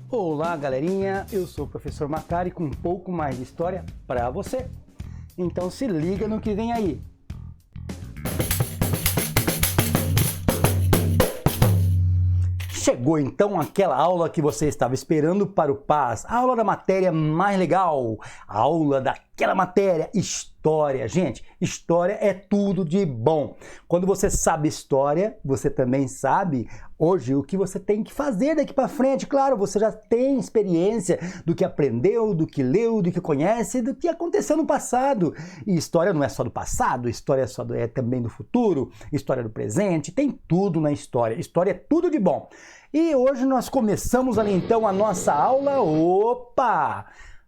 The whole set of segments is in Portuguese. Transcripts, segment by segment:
Olá, galerinha! Eu sou o professor Macari com um pouco mais de história para você. Então se liga no que vem aí. Chegou então aquela aula que você estava esperando para o PAS, a aula da matéria mais legal, a aula daquela matéria, história. Gente, história é tudo de bom. Quando você sabe história, você também sabe hoje o que você tem que fazer daqui para frente. Claro, você já tem experiência do que aprendeu, do que leu, do que conhece, do que aconteceu no passado. E história não é só do passado, história é também do futuro, história do presente, tem tudo na história. História é tudo de bom. E hoje nós começamos ali então a nossa aula,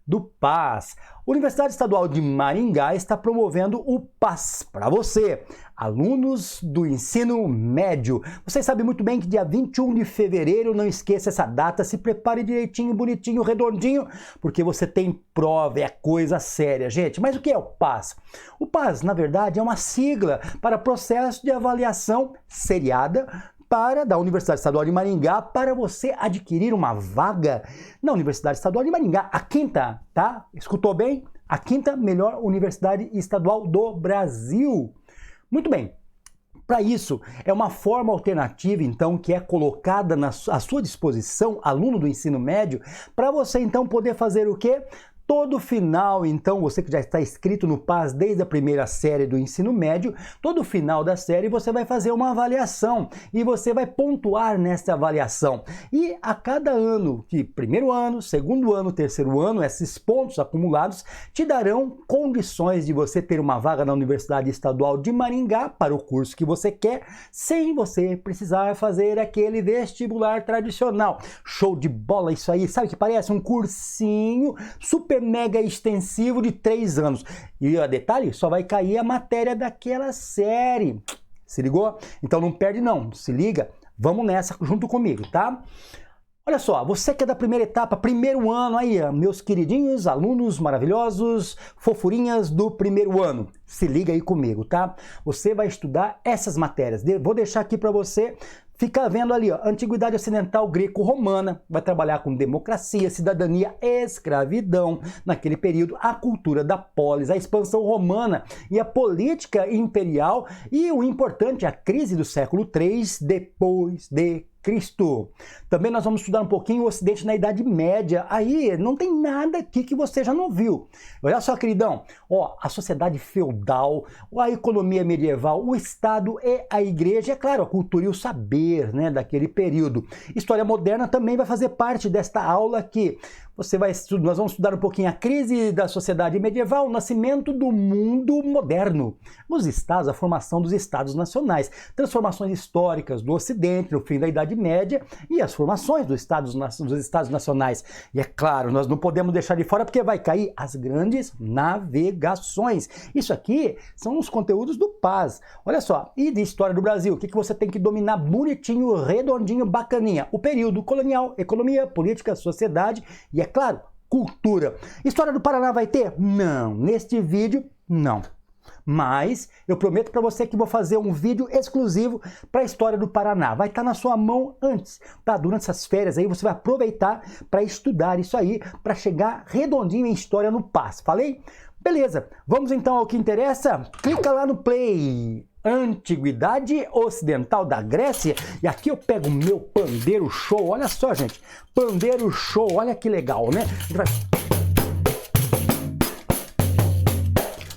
do PAS. A Universidade Estadual de Maringá está promovendo o PAS para você, alunos do ensino médio. Vocês sabem muito bem que dia 21 de fevereiro, não esqueça essa data, se prepare direitinho, bonitinho, redondinho, porque você tem prova, é coisa séria, gente. Mas o que é o PAS? O PAS, na verdade, é uma sigla para Processo de Avaliação Seriada da Universidade Estadual de Maringá para você adquirir uma vaga na Universidade Estadual de Maringá, a quinta, tá? Escutou bem? A quinta melhor universidade estadual do Brasil. Muito bem. Para isso, é uma forma alternativa, então, que é colocada à sua disposição, aluno do ensino médio, para você, então, poder fazer o quê? Todo final, então, você que já está inscrito no PAS desde a primeira série do ensino médio, todo final da série você vai fazer uma avaliação e você vai pontuar nessa avaliação. E a cada ano, que primeiro ano, segundo ano, terceiro ano, esses pontos acumulados te darão condições de você ter uma vaga na Universidade Estadual de Maringá para o curso que você quer, sem você precisar fazer aquele vestibular tradicional. Show de bola isso aí, sabe que parece um cursinho super mega extensivo de 3 anos. E a detalhe, só vai cair a matéria daquela série. Se ligou? Então não perde não, se liga, vamos nessa junto comigo, tá? Olha só, você que é da primeira etapa, primeiro ano aí, meus queridinhos alunos maravilhosos, fofurinhas do primeiro ano, se liga aí comigo, tá? Você vai estudar essas matérias, vou deixar aqui para você. Fica vendo ali, ó, Antiguidade Ocidental Greco-Romana, vai trabalhar com democracia, cidadania, escravidão, naquele período, a cultura da polis, a expansão romana e a política imperial e o importante, a crise do século III depois de Cristo. Também nós vamos estudar um pouquinho o Ocidente na Idade Média. Aí não tem nada aqui que você já não viu. Olha só, queridão, ó, a sociedade feudal, a economia medieval, o Estado e a Igreja, é claro, a cultura e o saber, né, daquele período. História moderna também vai fazer parte desta aula aqui. Nós vamos estudar um pouquinho a crise da sociedade medieval, o nascimento do mundo moderno, os estados, a formação dos estados nacionais, transformações históricas do Ocidente no fim da Idade Média e as formações dos estados nacionais. E é claro, nós não podemos deixar de fora porque vai cair as grandes navegações. Isso aqui são os conteúdos do PAS. Olha só, e de história do Brasil, o que você tem que dominar bonitinho, redondinho, bacaninha? O período colonial, economia, política, sociedade e, é claro, cultura. História do Paraná vai ter? Não, neste vídeo, não. Mas eu prometo para você que vou fazer um vídeo exclusivo para a história do Paraná. Vai estar na sua mão antes, tá? Durante essas férias aí você vai aproveitar para estudar isso aí, para chegar redondinho em história no PAS. Falei? Beleza, vamos então ao que interessa? Clica lá no play. Antiguidade Ocidental da Grécia. E aqui eu pego o meu pandeiro show. Olha só, gente. Pandeiro show. Olha que legal, né?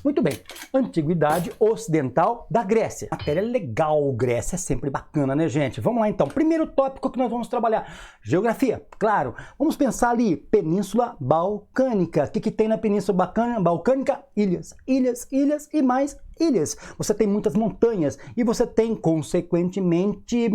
Muito bem, Antiguidade Ocidental da Grécia. Matéria legal, Grécia é sempre bacana, né, gente? Vamos lá então, primeiro tópico que nós vamos trabalhar, geografia, claro. Vamos pensar ali, Península Balcânica. O que tem na Península Balcânica? Ilhas, ilhas, ilhas e mais ilhas. Você tem muitas montanhas e você tem, consequentemente,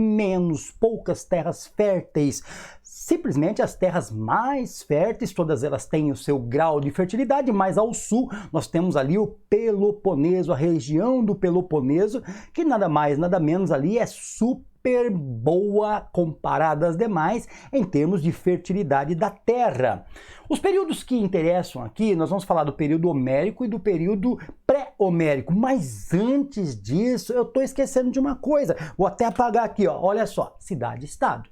poucas terras férteis. Simplesmente as terras mais férteis, todas elas têm o seu grau de fertilidade, mas ao sul nós temos ali o Peloponeso, a região do Peloponeso, que nada mais, nada menos ali é super boa comparada às demais em termos de fertilidade da terra. Os períodos que interessam aqui, nós vamos falar do período homérico e do período pré-homérico, mas antes disso eu estou esquecendo de uma coisa, vou até apagar aqui, ó, olha só, cidade-estado.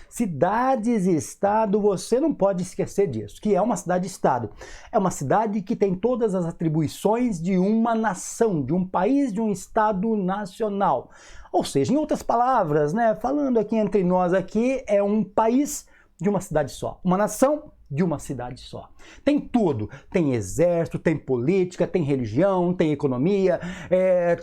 Cidades-estado, você não pode esquecer disso, que é uma cidade-estado. É uma cidade que tem todas as atribuições de uma nação, de um país, de um estado nacional. Ou seja, em outras palavras, né, falando aqui entre nós aqui, é um país de uma cidade só, uma nação de uma cidade só. Tem tudo, tem exército, tem política, tem religião, tem economia,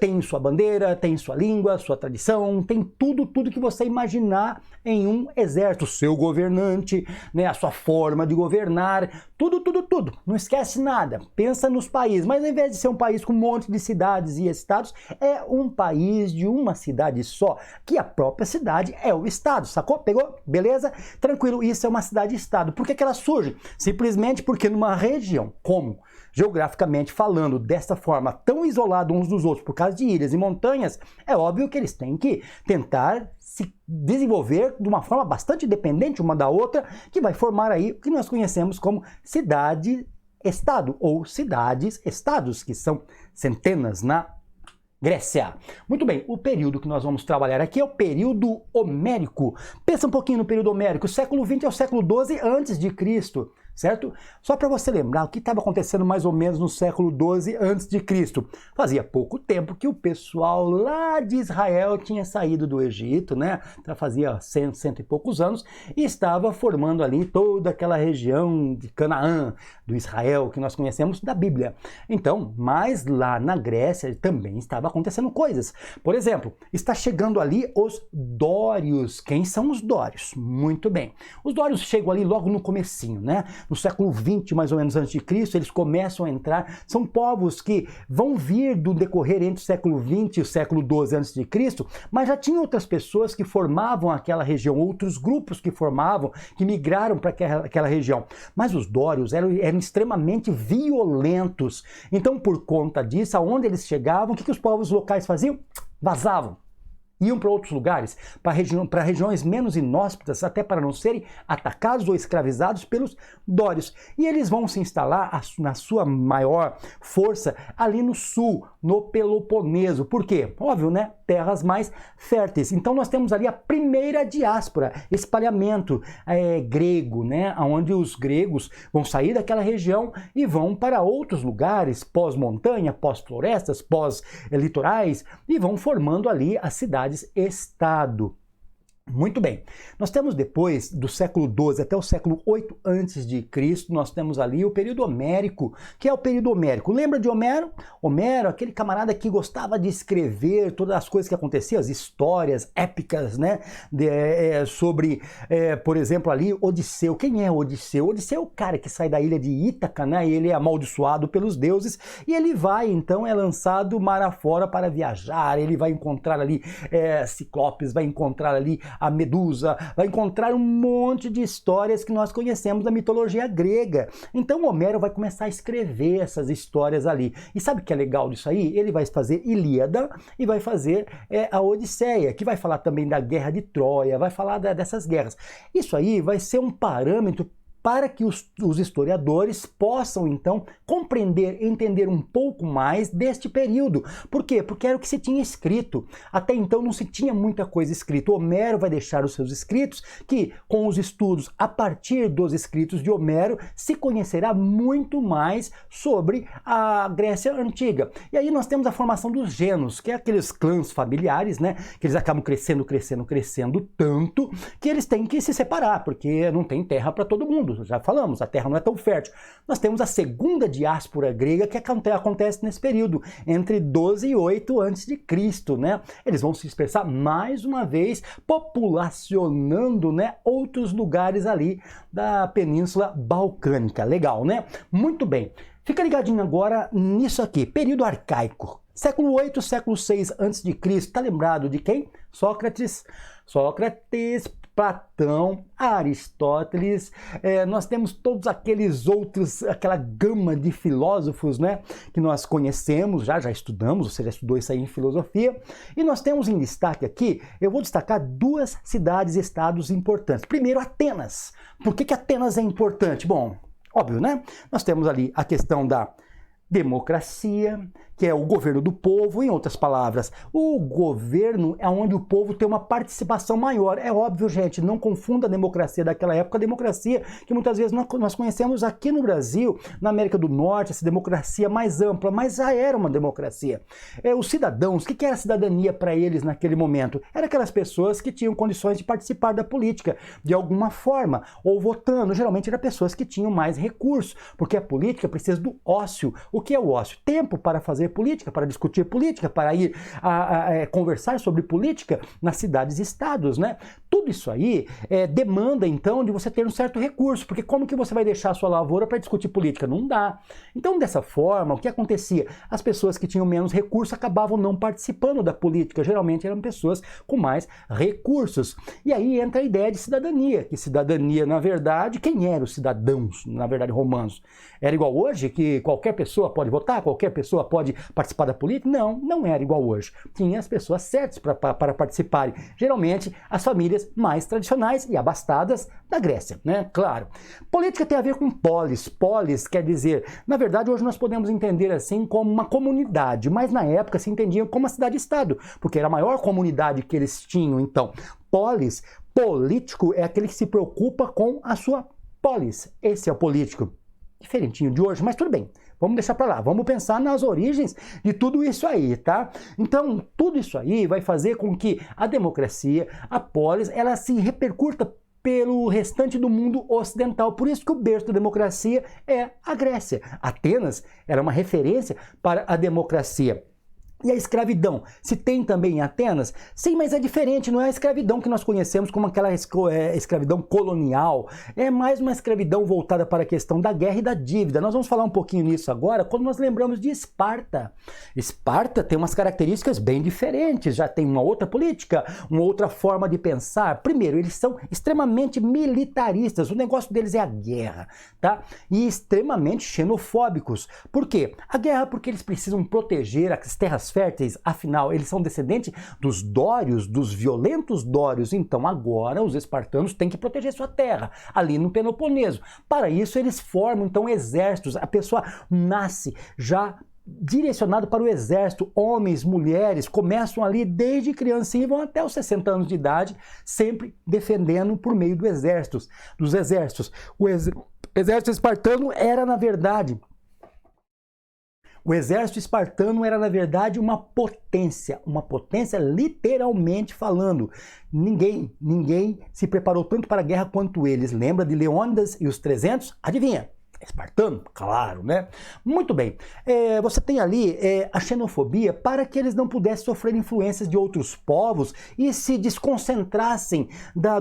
tem sua bandeira, tem sua língua, sua tradição, tem tudo que você imaginar em um exército, seu governante, né, a sua forma de governar, tudo. Não esquece nada, pensa nos países, mas ao invés de ser um país com um monte de cidades e estados, é um país de uma cidade só, que a própria cidade é o estado, sacou? Pegou? Beleza? Tranquilo, isso é uma cidade-estado. Por que ela surge? Simplesmente porque numa região, como geograficamente falando, dessa forma tão isolados uns dos outros por causa de ilhas e montanhas, é óbvio que eles têm que tentar se desenvolver de uma forma bastante independente uma da outra, que vai formar aí o que nós conhecemos como cidade-estado ou cidades-estados, que são centenas na Grécia. Muito bem, o período que nós vamos trabalhar aqui é o período homérico. Pensa um pouquinho no período homérico. O século XX é o século XII antes de Cristo, certo? Só para você lembrar o que estava acontecendo mais ou menos no século XII antes de Cristo. Fazia pouco tempo que o pessoal lá de Israel tinha saído do Egito, né? Já fazia cento e poucos anos e estava formando ali toda aquela região de Canaã, do Israel, que nós conhecemos da Bíblia. Então, mas lá na Grécia também estava acontecendo coisas. Por exemplo, está chegando ali os dórios. Quem são os dórios? Muito bem. Os dórios chegam ali logo no comecinho, né? No século XX, mais ou menos antes de Cristo, eles começam a entrar. São povos que vão vir do decorrer entre o século XX e o século XII antes de Cristo, mas já tinha outras pessoas que formavam aquela região, outros grupos que formavam, que migraram para aquela região. Mas os dórios eram extremamente violentos. Então, por conta disso, aonde eles chegavam, o que os povos locais faziam? Vazavam. Iam para outros lugares, para regiões menos inóspitas, até para não serem atacados ou escravizados pelos dórios. E eles vão se instalar na sua maior força ali no sul, no Peloponeso. Por quê? Óbvio, né? Terras mais férteis. Então nós temos ali a primeira diáspora, espalhamento grego, né? Onde os gregos vão sair daquela região e vão para outros lugares, pós-montanha, pós-florestas, pós-litorais, e vão formando ali as cidades-estado. Muito bem, nós temos depois do século XII até o século VIII a.C., nós temos ali o período homérico, que é o período homérico. Lembra de Homero? Homero, aquele camarada que gostava de escrever todas as coisas que aconteciam, as histórias épicas, né? Sobre, por exemplo, ali, Odisseu. Quem é Odisseu? Odisseu é o cara que sai da ilha de Ítaca, né? E ele é amaldiçoado pelos deuses e ele vai, então, é lançado mar afora para viajar, ele vai encontrar ali ciclopes, vai encontrar ali a Medusa, vai encontrar um monte de histórias que nós conhecemos da mitologia grega. Então Homero vai começar a escrever essas histórias ali. E sabe o que é legal disso aí? Ele vai fazer Ilíada e vai fazer a Odisseia, que vai falar também da Guerra de Troia, vai falar dessas guerras. Isso aí vai ser um parâmetro para que os historiadores possam, então, compreender, entender um pouco mais deste período. Por quê? Porque era o que se tinha escrito. Até então não se tinha muita coisa escrita. Homero vai deixar os seus escritos, que com os estudos a partir dos escritos de Homero, se conhecerá muito mais sobre a Grécia Antiga. E aí nós temos a formação dos genos, que é aqueles clãs familiares, né? Que eles acabam crescendo tanto, que eles têm que se separar, porque não tem terra para todo mundo. Já falamos, a terra não é tão fértil. Nós temos a segunda diáspora grega que acontece nesse período, entre 12 e 8 a.C., né? Eles vão se dispersar mais uma vez, populacionando, né, outros lugares ali da Península Balcânica. Legal, né? Muito bem. Fica ligadinho agora nisso aqui, período arcaico. Século VIII, século VI a.C., tá lembrado de quem? Sócrates, Platão, Aristóteles, nós temos todos aqueles outros, aquela gama de filósofos, né, que nós conhecemos, já estudamos, você já estudou isso aí em filosofia, e nós temos em destaque aqui, eu vou destacar duas cidades-estados importantes. Primeiro, Atenas. Por que Atenas é importante? Bom, óbvio, né? Nós temos ali a questão da democracia, que é o governo do povo, em outras palavras, o governo é onde o povo tem uma participação maior. É óbvio, gente, não confunda a democracia daquela época, a democracia que muitas vezes nós conhecemos aqui no Brasil, na América do Norte, essa democracia mais ampla, mas já era uma democracia. Os cidadãos, o que era cidadania para eles naquele momento? Eram aquelas pessoas que tinham condições de participar da política, de alguma forma, ou votando. Geralmente eram pessoas que tinham mais recursos, porque a política precisa do ócio. O que é o ócio? Tempo para fazer política, para discutir política, para ir conversar sobre política nas cidades e estados, né? Tudo isso aí demanda, então, de você ter um certo recurso, porque como que você vai deixar a sua lavoura para discutir política? Não dá. Então, dessa forma, o que acontecia? As pessoas que tinham menos recursos acabavam não participando da política, geralmente eram pessoas com mais recursos. E aí entra a ideia de cidadania, que cidadania, na verdade, quem eram os cidadãos, na verdade, romanos? Era igual hoje, que qualquer pessoa pode votar, qualquer pessoa pode participar da política? Não, não era igual hoje. Tinha as pessoas certas para participarem. Geralmente, as famílias mais tradicionais e abastadas da Grécia, né? Claro. Política tem a ver com polis. Polis quer dizer, na verdade, hoje nós podemos entender assim como uma comunidade, mas na época se entendia como uma cidade-estado, porque era a maior comunidade que eles tinham. Então, polis, político é aquele que se preocupa com a sua polis. Esse é o político. Diferentinho de hoje, mas tudo bem. Vamos deixar para lá, vamos pensar nas origens de tudo isso aí, tá? Então, tudo isso aí vai fazer com que a democracia, a polis, ela se repercuta pelo restante do mundo ocidental. Por isso que o berço da democracia é a Grécia. Atenas era uma referência para a democracia. E a escravidão? Se tem também em Atenas? Sim, mas é diferente, não é a escravidão que nós conhecemos como aquela escravidão colonial. É mais uma escravidão voltada para a questão da guerra e da dívida. Nós vamos falar um pouquinho nisso agora, quando nós lembramos de Esparta. Esparta tem umas características bem diferentes, já tem uma outra política, uma outra forma de pensar. Primeiro, eles são extremamente militaristas, o negócio deles é a guerra, tá? E extremamente xenofóbicos. Por quê? A guerra porque eles precisam proteger as terras férteis, afinal, eles são descendentes dos dórios, dos violentos dórios, então agora os espartanos têm que proteger sua terra, ali no Peloponeso. Para isso, eles formam, então, exércitos, a pessoa nasce já direcionado para o exército, homens, mulheres, começam ali desde criancinha e vão até os 60 anos de idade, sempre defendendo por meio dos exércitos. O exército espartano era, na verdade, uma potência literalmente falando. Ninguém se preparou tanto para a guerra quanto eles. Lembra de Leônidas e os 300? Adivinha? Espartano? Claro, né? Muito bem. Você tem ali a xenofobia para que eles não pudessem sofrer influências de outros povos e se desconcentrassem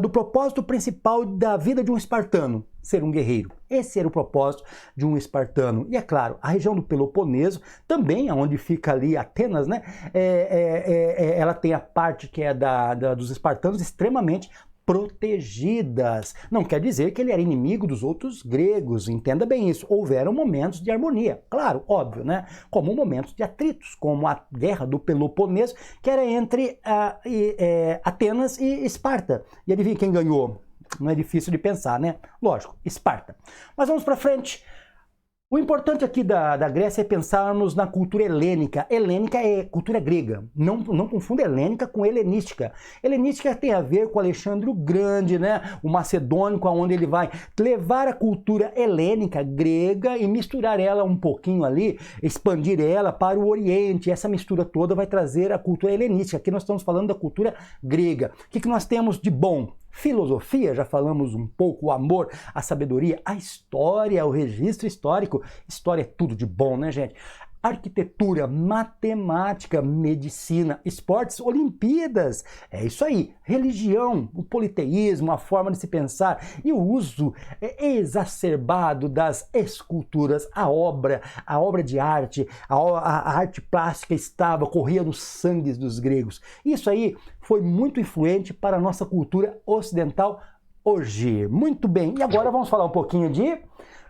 do propósito principal da vida de um espartano, ser um guerreiro. Esse era o propósito de um espartano. E é claro, a região do Peloponeso, também onde fica ali Atenas, né? Ela tem a parte que é dos espartanos extremamente protegidas. Não quer dizer que ele era inimigo dos outros gregos, entenda bem isso. Houveram momentos de harmonia, claro, óbvio, né? Como momentos de atritos, como a guerra do Peloponeso, que era entre Atenas e Esparta. E adivinha quem ganhou? Não é difícil de pensar, né? Lógico, Esparta. Mas vamos para frente. O importante aqui da Grécia é pensarmos na cultura helênica. Helênica é cultura grega. Não confunda helênica com helenística. Helenística tem a ver com Alexandre o Grande, né? O macedônico, onde ele vai levar a cultura helênica grega e misturar ela um pouquinho ali, expandir ela para o Oriente. Essa mistura toda vai trazer a cultura helenística. Aqui nós estamos falando da cultura grega. O que nós temos de bom? Filosofia, já falamos um pouco, o amor, a sabedoria, a história, o registro histórico. História é tudo de bom, né, gente? Arquitetura, matemática, medicina, esportes, Olimpíadas. É isso aí. Religião, o politeísmo, a forma de se pensar e o uso exacerbado das esculturas, a obra de arte, a arte plástica corria nos sangues dos gregos. Isso aí foi muito influente para a nossa cultura ocidental hoje. Muito bem. E agora vamos falar um pouquinho de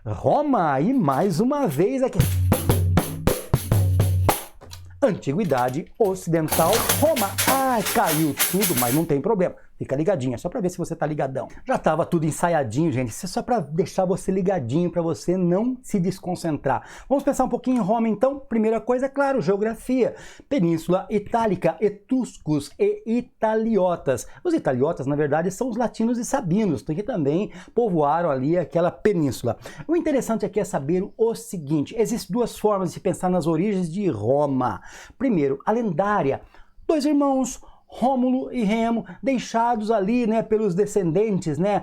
Roma e mais uma vez aqui. Antiguidade Ocidental, Roma. Ah, caiu tudo, mas não tem problema. Fica ligadinho, é só para ver se você tá ligadão. Já tava tudo ensaiadinho, gente. Isso é só para deixar você ligadinho, para você não se desconcentrar. Vamos pensar um pouquinho em Roma, então. Primeira coisa, é claro, geografia. Península Itálica, etruscos e italiotas. Os italiotas, na verdade, são os latinos e sabinos, que também povoaram ali aquela península. O interessante aqui é saber o seguinte: existem duas formas de pensar nas origens de Roma. Primeiro, a lendária. Dois irmãos, Rômulo e Remo, deixados ali, né, pelos descendentes, né,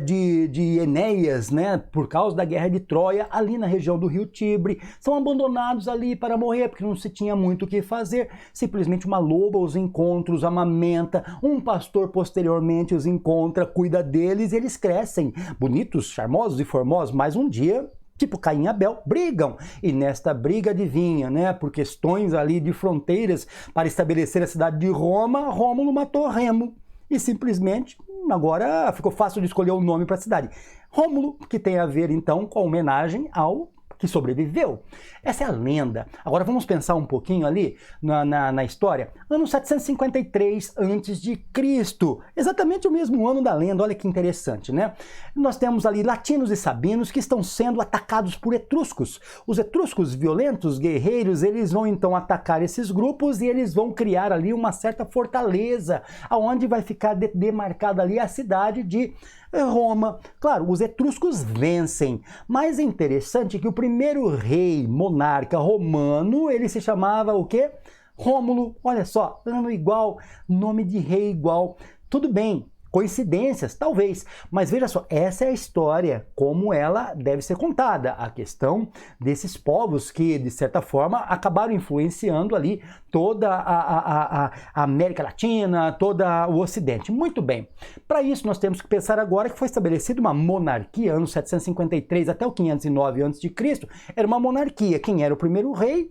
de Enéas, né, por causa da guerra de Troia, ali na região do rio Tibre, são abandonados ali para morrer, porque não se tinha muito o que fazer, simplesmente uma loba os encontra, os amamenta, um pastor posteriormente os encontra, cuida deles, e eles crescem, bonitos, charmosos e formosos, mas um dia, tipo Caim e Abel, brigam. E nesta briga, adivinha, né? Por questões ali de fronteiras para estabelecer a cidade de Roma, Rômulo matou Remo. E simplesmente, agora ficou fácil de escolher o nome para a cidade. Rômulo, que tem a ver então com a homenagem ao que sobreviveu. Essa é a lenda. Agora vamos pensar um pouquinho ali na história. Ano 753 a.C., exatamente o mesmo ano da lenda, olha que interessante, né? Nós temos ali latinos e sabinos que estão sendo atacados por etruscos. Os etruscos violentos, guerreiros, eles vão então atacar esses grupos e eles vão criar ali uma certa fortaleza, aonde vai ficar demarcada ali a cidade de Roma. Claro, os etruscos vencem, mas é interessante que o primeiro rei monarca romano, ele se chamava o quê? Rômulo. Olha só, ano igual, nome de rei igual. Tudo bem, coincidências, talvez, mas veja só, essa é a história, como ela deve ser contada, a questão desses povos que, de certa forma, acabaram influenciando ali toda a América Latina, todo o Ocidente. Muito bem, para isso nós temos que pensar agora que foi estabelecida uma monarquia, ano 753 até o 509 a.C., era uma monarquia. Quem era o primeiro rei?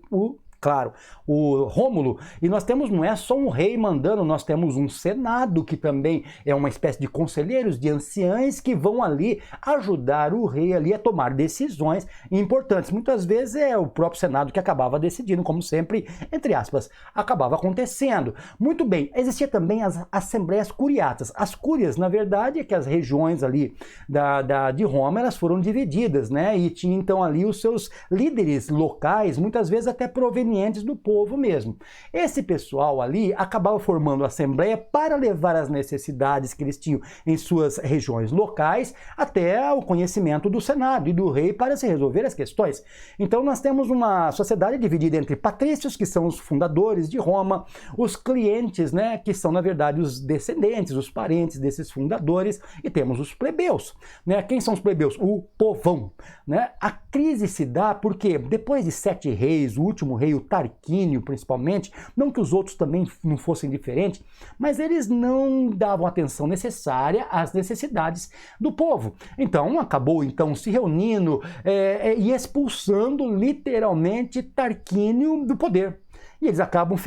Claro, o Rômulo, e nós temos, não é só um rei mandando, nós temos um senado que também é uma espécie de conselheiros, de anciães que vão ali ajudar o rei ali a tomar decisões importantes. Muitas vezes é o próprio senado que acabava decidindo, como sempre, entre aspas, acabava acontecendo. Muito bem, existia também as assembleias curiatas. As cúrias, na verdade, é que as regiões ali de Roma, elas foram divididas, né, e tinha então ali os seus líderes locais, muitas vezes até provenientes do povo mesmo. Esse pessoal ali acabava formando a assembleia para levar as necessidades que eles tinham em suas regiões locais até o conhecimento do Senado e do rei para se resolver as questões. Então nós temos uma sociedade dividida entre patrícios, que são os fundadores de Roma, os clientes, né, que são na verdade os descendentes, os parentes desses fundadores, e temos os plebeus, né? Quem são os plebeus? O povão, né? A crise se dá porque depois de 7 reis, o último rei, o Tarquínio principalmente, não que os outros também não fossem diferentes, mas eles não davam atenção necessária às necessidades do povo. Então acabou então se reunindo e expulsando literalmente Tarquínio do poder. E eles acabam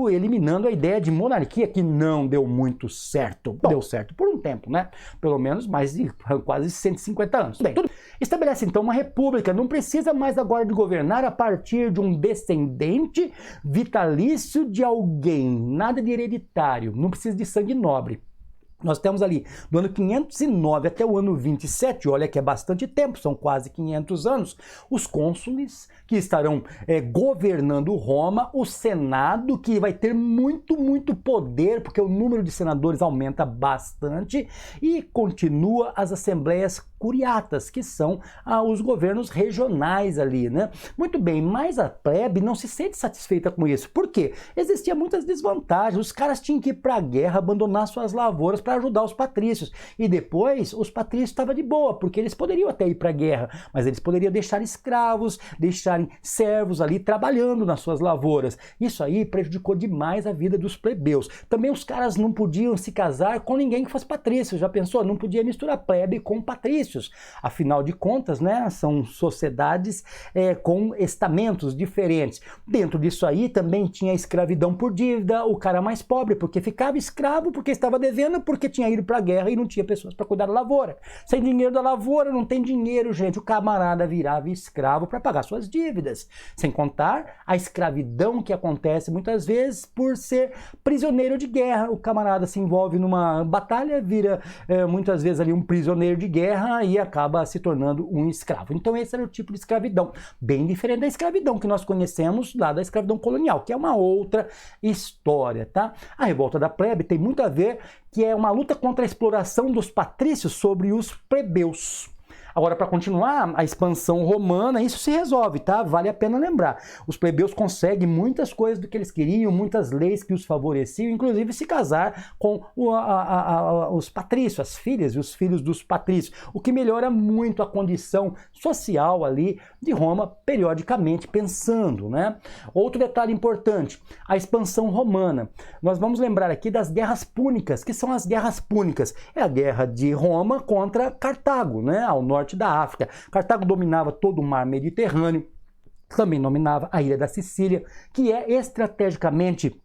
eliminando a ideia de monarquia, que não deu muito certo. Deu certo por um tempo, né? Pelo menos mais de quase 150 anos. Bem, estabelece então uma república, não precisa mais agora de governar a partir de um descendente vitalício de alguém, nada de hereditário, não precisa de sangue nobre. Nós temos ali, do ano 509 até o ano 27, olha que é bastante tempo, são quase 500 anos, os cônsules que estarão governando Roma, o Senado, que vai ter muito poder, porque o número de senadores aumenta bastante, e continua as assembleias curiatas, que são os governos regionais ali, né? Muito bem, mas a plebe não se sente satisfeita com isso. Por quê? Existiam muitas desvantagens, os caras tinham que ir para a guerra, abandonar suas lavouras para ajudar os patrícios, e depois os patrícios estavam de boa, porque eles poderiam até ir para a guerra, mas eles poderiam deixar escravos, deixarem servos ali trabalhando nas suas lavouras. Isso aí prejudicou demais a vida dos plebeus. Também os caras não podiam se casar com ninguém que fosse patrício, já pensou? Não podia misturar plebe com patrício. patrícios. Afinal de contas, né, são sociedades com estamentos diferentes. Dentro disso aí também tinha escravidão por dívida, o cara mais pobre porque ficava escravo, porque estava devendo, porque tinha ido para a guerra e não tinha pessoas para cuidar da lavoura. Sem dinheiro da lavoura, não tem dinheiro, gente. O camarada virava escravo para pagar suas dívidas. Sem contar a escravidão que acontece muitas vezes por ser prisioneiro de guerra. O camarada se envolve numa batalha, vira muitas vezes ali um prisioneiro de guerra e acaba se tornando um escravo. Então esse era o tipo de escravidão, bem diferente da escravidão que nós conhecemos lá da escravidão colonial, que é uma outra história, tá? A revolta da plebe tem muito a ver que é uma luta contra a exploração dos patrícios sobre os plebeus. Agora, para continuar a expansão romana, isso se resolve, tá? Vale a pena lembrar. Os plebeus conseguem muitas coisas do que eles queriam, muitas leis que os favoreciam, inclusive se casar com os patrícios, as filhas e os filhos dos patrícios, o que melhora muito a condição social ali de Roma, periodicamente pensando, né? Outro detalhe importante, a expansão romana. Nós vamos lembrar aqui das guerras púnicas. Que são as guerras púnicas? É a guerra de Roma contra Cartago, né? Ao norte da África. Cartago dominava todo o mar Mediterrâneo, também dominava a ilha da Sicília, que é estrategicamente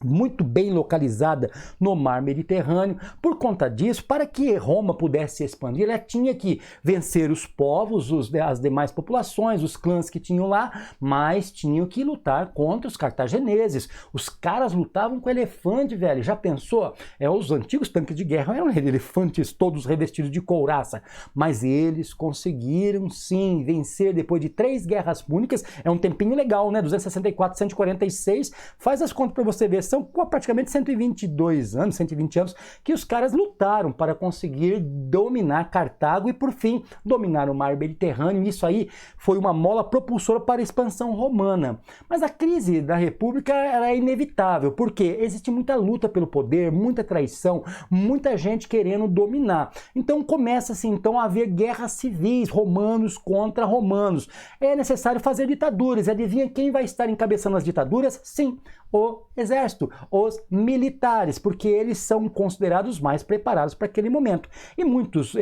muito bem localizada no mar Mediterrâneo. Por conta disso, para que Roma pudesse se expandir, ela tinha que vencer os povos, as demais populações, os clãs que tinham lá, mas tinham que lutar contra os cartagineses. Os caras lutavam com elefante, velho. Já pensou? Os antigos tanques de guerra eram elefantes todos revestidos de couraça, mas eles conseguiram sim vencer depois de 3 guerras púnicas. É um tempinho legal, né? 264, 146. Faz as contas para você ver. São praticamente 122 anos, 120 anos que os caras lutaram para conseguir dominar Cartago e, por fim, dominar o mar Mediterrâneo. Isso aí foi uma mola propulsora para a expansão romana. Mas a crise da República era inevitável, porque existe muita luta pelo poder, muita traição, muita gente querendo dominar. Então começa-se então a haver guerras civis, romanos contra romanos. É necessário fazer ditaduras. Adivinha quem vai estar encabeçando as ditaduras? Sim, o exército, os militares, porque eles são considerados mais preparados para aquele momento. E muitos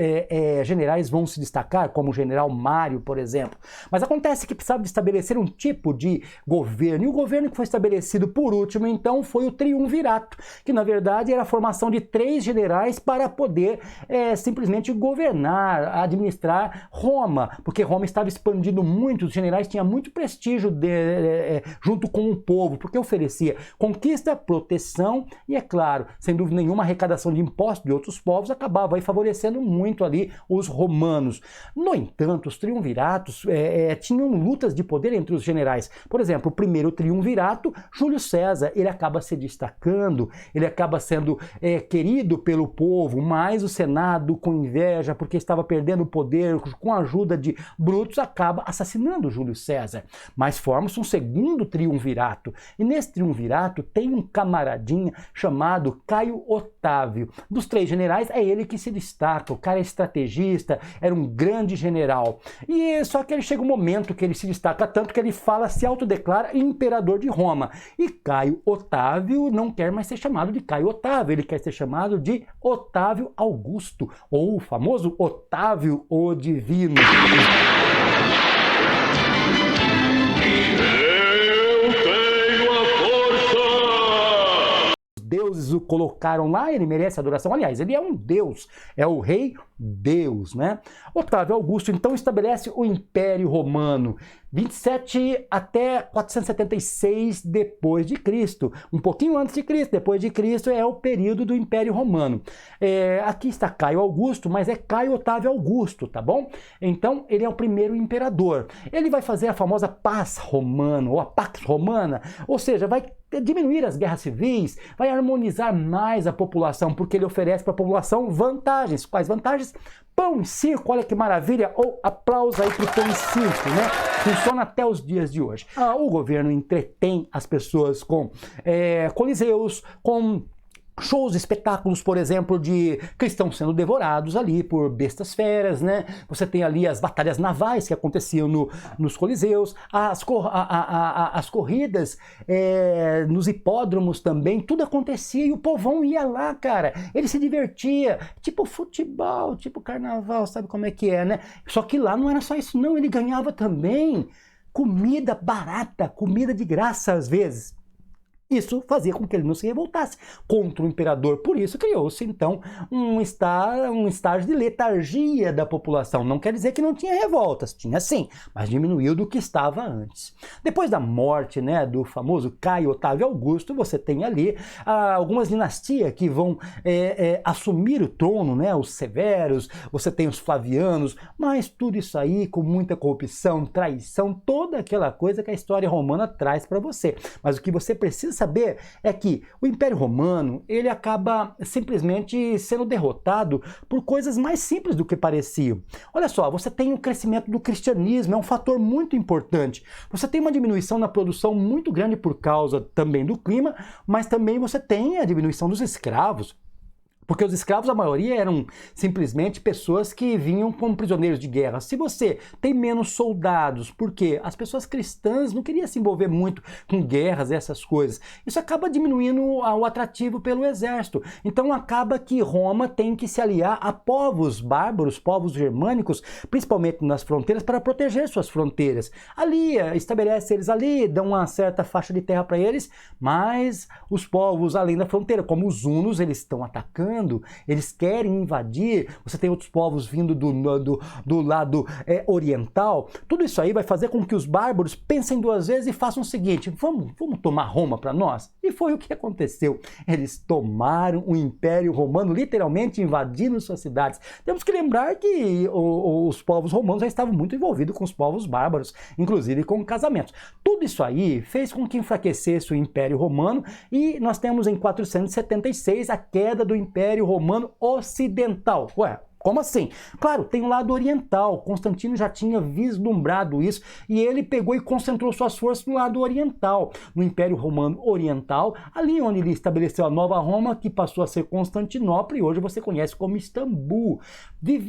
generais vão se destacar, como o general Mário, por exemplo. Mas acontece que precisava de estabelecer um tipo de governo, e o governo que foi estabelecido por último, então, foi o triunvirato, que na verdade era a formação de 3 generais para poder simplesmente governar, administrar Roma, porque Roma estava expandindo muito, os generais tinham muito prestígio junto com o povo, porque oferecia conquista, proteção e, é claro, sem dúvida nenhuma, arrecadação de impostos de outros povos acabava aí favorecendo muito ali os romanos. No entanto, os triunviratos tinham lutas de poder entre os generais. Por exemplo, o primeiro triunvirato, Júlio César, ele acaba se destacando, ele acaba sendo querido pelo povo, mas o Senado, com inveja, porque estava perdendo o poder, com a ajuda de Brutus, acaba assassinando Júlio César. Mas forma-se um segundo triunvirato, e nesse triunvirato tem um camaradinha chamado Caio Otávio. Dos 3 generais, é ele que se destaca. O cara é estrategista, era um grande general. E só que ele chega um momento que ele se destaca tanto que ele se autodeclara imperador de Roma. E Caio Otávio não quer mais ser chamado de Caio Otávio, ele quer ser chamado de Otávio Augusto, ou o famoso Otávio o Divino. Deuses o colocaram lá, ele merece adoração. Aliás, ele é um deus, é o rei Deus, né? Otávio Augusto, então, estabelece o Império Romano, 27 até 476 depois de Cristo. Um pouquinho antes de Cristo, depois de Cristo é o período do Império Romano. Aqui está Caio Augusto, mas é Caio Otávio Augusto, tá bom? Então, ele é o primeiro imperador. Ele vai fazer a famosa Paz Romana, ou a Pax Romana, ou seja, vai diminuir as guerras civis, vai harmonizar mais a população, porque ele oferece para a população vantagens. Quais vantagens? Pão e circo, olha que maravilha, ou aplauso aí para o pão e circo, né? Funciona até os dias de hoje. O governo entretém as pessoas com coliseus, com shows, espetáculos, por exemplo, de cristãos sendo devorados ali por bestas feras, né? Você tem ali as batalhas navais que aconteciam nos coliseus, as corridas nos hipódromos também, tudo acontecia e o povão ia lá, cara. Ele se divertia, tipo futebol, tipo carnaval, sabe como é que é, né? Só que lá não era só isso não, ele ganhava também comida barata, comida de graça às vezes. Isso fazia com que ele não se revoltasse contra o imperador. Por isso criou-se, então, um estágio de letargia da população. Não quer dizer que não tinha revoltas, tinha sim, mas diminuiu do que estava antes. Depois da morte, né, do famoso Caio Otávio Augusto, você tem ali algumas dinastias que vão assumir o trono, né, os Severos, você tem os Flavianos, mas tudo isso aí com muita corrupção, traição, toda aquela coisa que a história romana traz para você. Mas o que você precisa saber é que o Império Romano, ele acaba simplesmente sendo derrotado por coisas mais simples do que pareciam. Olha só, você tem o crescimento do cristianismo, é um fator muito importante. Você tem uma diminuição na produção muito grande por causa também do clima, mas também você tem a diminuição dos escravos. Porque os escravos, a maioria, eram simplesmente pessoas que vinham como prisioneiros de guerra. Se você tem menos soldados, porque as pessoas cristãs não queriam se envolver muito com guerras e essas coisas, isso acaba diminuindo o atrativo pelo exército. Então acaba que Roma tem que se aliar a povos bárbaros, povos germânicos, principalmente nas fronteiras, para proteger suas fronteiras. Ali, estabelece eles ali, dão uma certa faixa de terra para eles, mas os povos além da fronteira, como os hunos, eles estão atacando, eles querem invadir, você tem outros povos vindo do lado oriental, tudo isso aí vai fazer com que os bárbaros pensem duas vezes e façam o seguinte, vamos tomar Roma para nós? E foi o que aconteceu, eles tomaram o Império Romano, literalmente invadindo suas cidades. Temos que lembrar que os povos romanos já estavam muito envolvidos com os povos bárbaros, inclusive com casamentos. Tudo isso aí fez com que enfraquecesse o Império Romano e nós temos em 476 a queda do Império Romano Ocidental. Ué, como assim? Claro, tem o lado oriental. Constantino já tinha vislumbrado isso e ele pegou e concentrou suas forças no lado oriental, no Império Romano Oriental, ali onde ele estabeleceu a Nova Roma, que passou a ser Constantinopla e hoje você conhece como Istambul.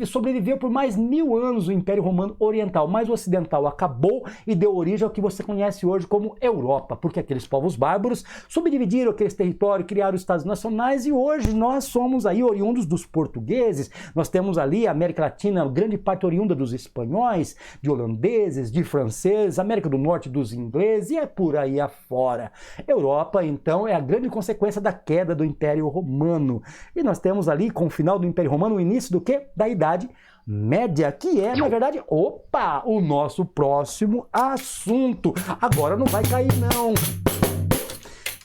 Sobreviveu por mais 1000 anos o Império Romano Oriental, mas o Ocidental acabou e deu origem ao que você conhece hoje como Europa, porque aqueles povos bárbaros subdividiram aqueles territórios, criaram os estados nacionais e hoje nós somos aí oriundos dos portugueses, nós temos ali a América Latina, grande parte oriunda dos espanhóis, de holandeses, de franceses, América do Norte dos ingleses e é por aí afora. Europa, então, é a grande consequência da queda do Império Romano. E nós temos ali, com o final do Império Romano, o início do quê? Da Idade Média, que é, na verdade, o nosso próximo assunto. Agora não vai cair, não.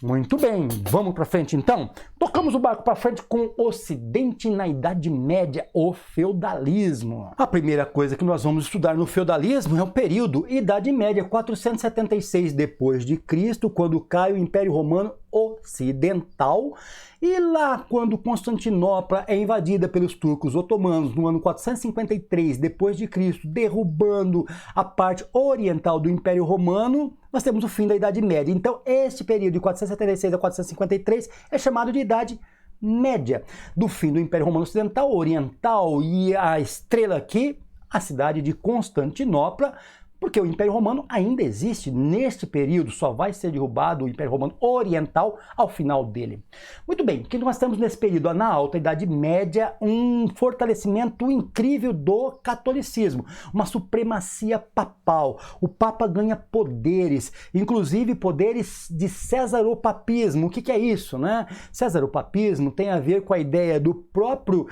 Muito bem, vamos para frente então? Tocamos o barco para frente com o Ocidente na Idade Média, o feudalismo. A primeira coisa que nós vamos estudar no feudalismo é o período Idade Média, 476 d.C., quando cai o Império Romano Ocidental, e lá quando Constantinopla é invadida pelos turcos otomanos no ano 453 d.C., derrubando a parte oriental do Império Romano, nós temos o fim da Idade Média. Então, este período de 476 a 453 é chamado de Idade Média. Do fim do Império Romano Ocidental, Oriental e a estrela aqui, a cidade de Constantinopla, porque o Império Romano ainda existe neste período, só vai ser derrubado o Império Romano Oriental ao final dele. Muito bem, o que nós temos nesse período? Na Alta Idade Média, um fortalecimento incrível do catolicismo, uma supremacia papal. O Papa ganha poderes, inclusive poderes de cesaropapismo. O que é isso, né? Cesaropapismo tem a ver com a ideia do próprio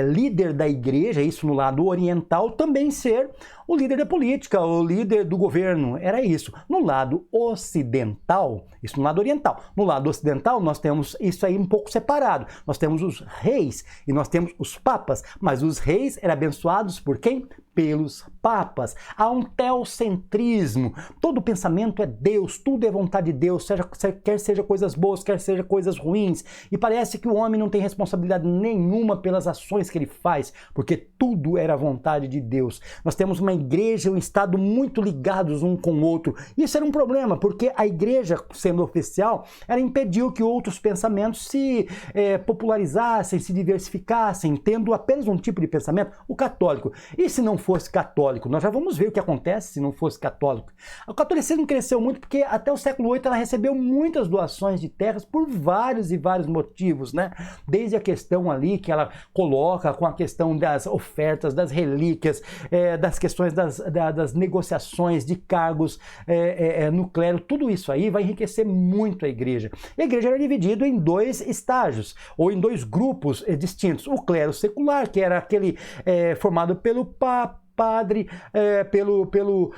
líder da igreja, isso no lado oriental, também ser o líder da política, o líder do governo, era isso. No lado ocidental, isso no lado oriental, no lado ocidental nós temos isso aí um pouco separado. Nós temos os reis e nós temos os papas, mas os reis eram abençoados por quem? pelos papas. Há um teocentrismo. Todo pensamento é Deus, tudo é vontade de Deus, quer seja coisas boas, quer seja coisas ruins. E parece que o homem não tem responsabilidade nenhuma pelas ações que ele faz, porque tudo era vontade de Deus. Nós temos uma igreja e um Estado muito ligados um com o outro. Isso era um problema, porque a igreja, sendo oficial, ela impediu que outros pensamentos se popularizassem, se diversificassem, tendo apenas um tipo de pensamento, o católico. E se não fosse católico? Nós já vamos ver o que acontece se não fosse católico. O catolicismo cresceu muito porque até o século VIII ela recebeu muitas doações de terras por vários e vários motivos, né? Desde a questão ali que ela coloca com a questão das ofertas, das relíquias, das questões das negociações de cargos no clero, tudo isso aí vai enriquecer muito a igreja. E a igreja era dividida em dois estágios, ou em dois grupos distintos. O clero secular, que era aquele formado pelo padre, pelo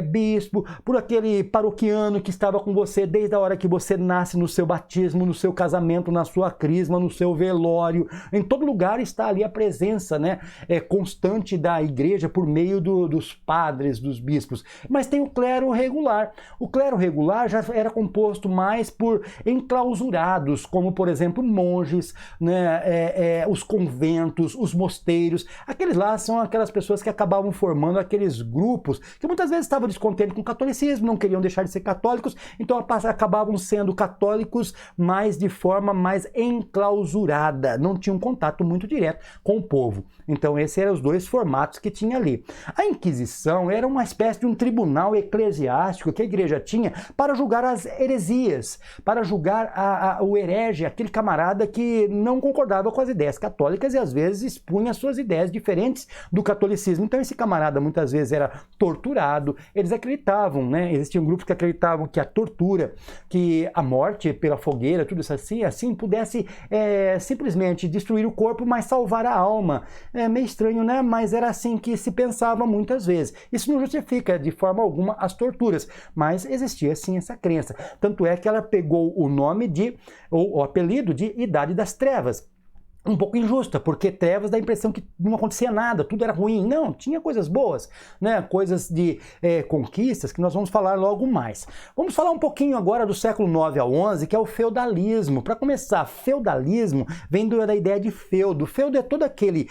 bispo, por aquele paroquiano que estava com você desde a hora que você nasce, no seu batismo, no seu casamento, na sua crisma, no seu velório. Em todo lugar está ali a presença, né, constante da igreja por meio dos padres, dos bispos. Mas tem o clero regular. O clero regular já era composto mais por enclausurados, como por exemplo monges, né, os conventos, os mosteiros. Aqueles lá são aquelas pessoas que acabavam formando aqueles grupos que muitas vezes estavam descontentes com o catolicismo, não queriam deixar de ser católicos, então acabavam sendo católicos, mas de forma mais enclausurada, não tinham contato muito direto com o povo. Então esses eram os dois formatos que tinha ali. A Inquisição era uma espécie de um tribunal eclesiástico que a igreja tinha para julgar as heresias, para julgar o herege, aquele camarada que não concordava com as ideias católicas e às vezes expunha suas ideias diferentes do catolicismo. Então esse camarada muitas vezes era torturado, eles acreditavam, né? Existiam grupos que acreditavam que a tortura, que a morte pela fogueira, tudo isso assim pudesse simplesmente destruir o corpo, mas salvar a alma. É meio estranho, né? Mas era assim que se pensava muitas vezes. Isso não justifica de forma alguma as torturas, mas existia sim essa crença. Tanto é que ela pegou o nome ou o apelido de Idade das Trevas. Um pouco injusta, porque trevas dá a impressão que não acontecia nada, tudo era ruim. Não, tinha coisas boas, né? Coisas de conquistas que nós vamos falar logo mais. Vamos falar um pouquinho agora do século IX ao XI, que é o feudalismo. Para começar, feudalismo vem da ideia de feudo. Feudo é todo aquele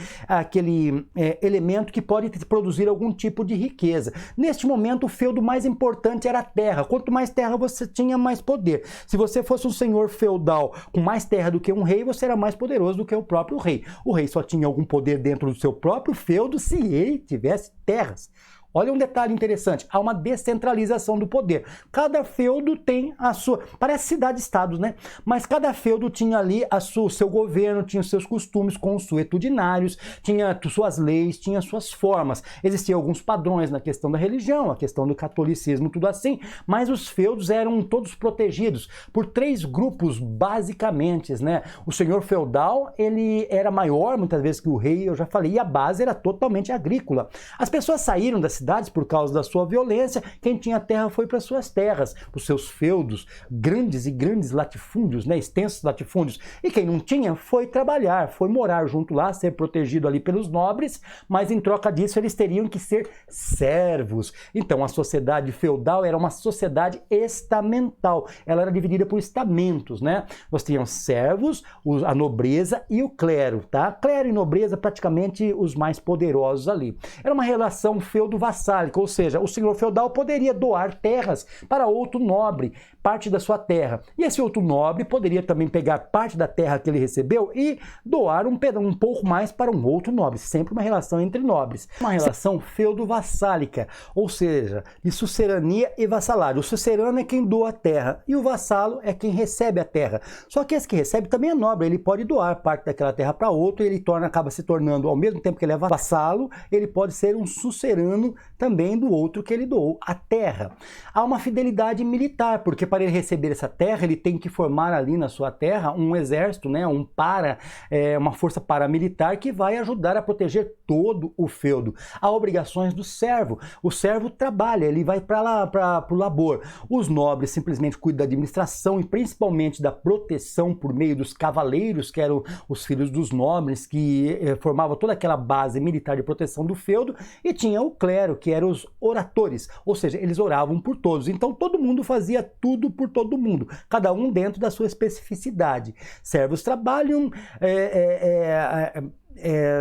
elemento que pode produzir algum tipo de riqueza. Neste momento, o feudo mais importante era a terra. Quanto mais terra você tinha, mais poder. Se você fosse um senhor feudal com mais terra do que um rei, você era mais poderoso do que o próprio rei. O rei só tinha algum poder dentro do seu próprio feudo se ele tivesse terras. Olha um detalhe interessante, há uma descentralização do poder. Cada feudo tem a sua... Parece cidade-estados, né? Mas cada feudo tinha ali o seu governo, tinha os seus costumes consuetudinários, tinha suas leis, tinha suas formas. Existiam alguns padrões na questão da religião, a questão do catolicismo, tudo assim, mas os feudos eram todos protegidos por três grupos, basicamente, né? O senhor feudal, ele era maior, muitas vezes, que o rei, eu já falei, e a base era totalmente agrícola. As pessoas saíram das cidades por causa da sua violência, quem tinha terra foi para suas terras, para os seus feudos, grandes e grandes latifúndios, né, extensos latifúndios, e quem não tinha foi trabalhar, foi morar junto lá, ser protegido ali pelos nobres, mas em troca disso eles teriam que ser servos. Então a sociedade feudal era uma sociedade estamental, ela era dividida por estamentos, né? Nós tínhamos servos, a nobreza e o clero, tá? Clero e nobreza praticamente os mais poderosos ali. Era uma relação feudo-vassálica, ou seja, o senhor feudal poderia doar terras para outro nobre, parte da sua terra. E esse outro nobre poderia também pegar parte da terra que ele recebeu e doar um pouco mais para um outro nobre. Sempre uma relação entre nobres. Uma relação feudo-vassálica, ou seja, de sucerania e vassalário. O sucerano é quem doa a terra e o vassalo é quem recebe a terra. Só que esse que recebe também é nobre, ele pode doar parte daquela terra para outro e ele acaba se tornando, ao mesmo tempo que ele é vassalo, ele pode ser um sucerano também do outro que ele doou, a terra. Há uma fidelidade militar, porque para ele receber essa terra, ele tem que formar ali na sua terra um exército, né, uma força paramilitar que vai ajudar a proteger todo o feudo. Há obrigações do servo. O servo trabalha, ele vai para lá, para o labor. Os nobres simplesmente cuidam da administração e principalmente da proteção por meio dos cavaleiros, que eram os filhos dos nobres, que formavam toda aquela base militar de proteção do feudo, e tinha o clero, que eram os oratores, ou seja, eles oravam por todos. Então todo mundo fazia tudo por todo mundo, cada um dentro da sua especificidade. Servos trabalham,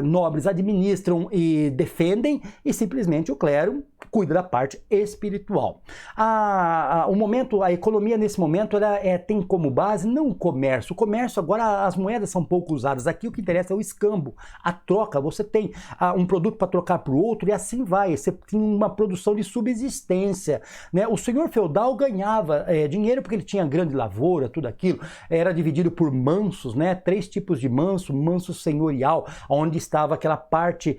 nobres administram e defendem, e simplesmente o clero cuida da parte espiritual. A economia nesse momento tem como base não o comércio. O comércio, agora as moedas são pouco usadas. Aqui o que interessa é o escambo, a troca. Você tem um produto para trocar para o outro e assim vai. Você tem uma produção de subsistência, né? O senhor feudal ganhava dinheiro porque ele tinha grande lavoura, tudo aquilo. Era dividido por mansos, né? 3 tipos de manso: manso senhorial, onde estava aquela parte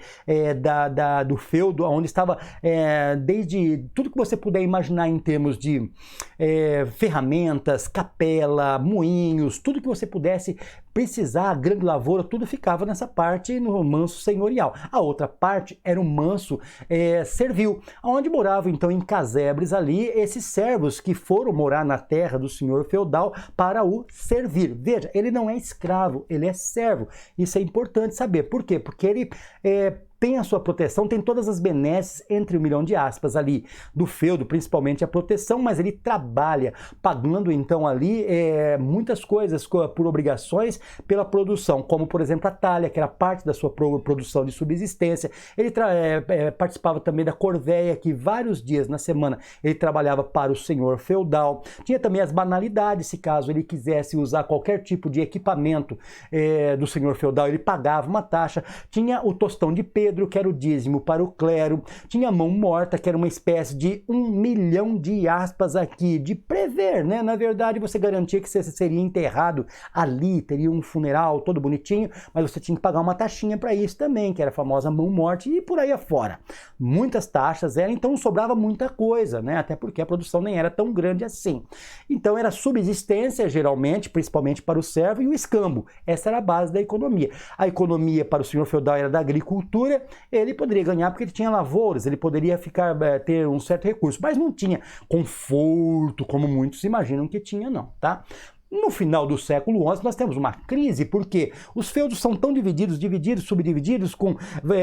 do feudo, onde estava desde tudo que você puder imaginar em termos de ferramentas, capela, moinhos, tudo que você pudesse precisar, grande lavoura, tudo ficava nessa parte no manso senhorial. A outra parte era o manso servil, onde moravam então em casebres ali esses servos que foram morar na terra do senhor feudal para o servir. Veja, ele não é escravo, ele é servo. Isso é importante saber. Por quê? Porque ele tem a sua proteção, tem todas as benesses, entre 1 milhão de aspas ali, do feudo, principalmente a proteção, mas ele trabalha pagando então ali muitas coisas por obrigações pela produção, como por exemplo a talha, que era parte da sua produção de subsistência. Ele participava também da corveia, que vários dias na semana ele trabalhava para o senhor feudal. Tinha também as banalidades, se caso ele quisesse usar qualquer tipo de equipamento do senhor feudal, ele pagava uma taxa. Tinha o tostão de Pedro, que era o dízimo para o clero. Tinha a mão morta, que era uma espécie de 1 milhão de aspas aqui, de prever, né? Na verdade, você garantia que você seria enterrado ali, teria um funeral todo bonitinho, mas você tinha que pagar uma taxinha para isso também, que era a famosa mão morta, e por aí afora. Muitas taxas então sobrava muita coisa, né? Até porque a produção nem era tão grande assim. Então era subsistência, geralmente, principalmente para o servo, e o escambo. Essa era a base da economia. A economia para o senhor feudal era da agricultura. Ele poderia ganhar porque ele tinha lavouras, ele poderia ter um certo recurso, mas não tinha conforto como muitos imaginam que tinha, não, tá? No final do século XI, nós temos uma crise, porque os feudos são tão divididos, subdivididos, com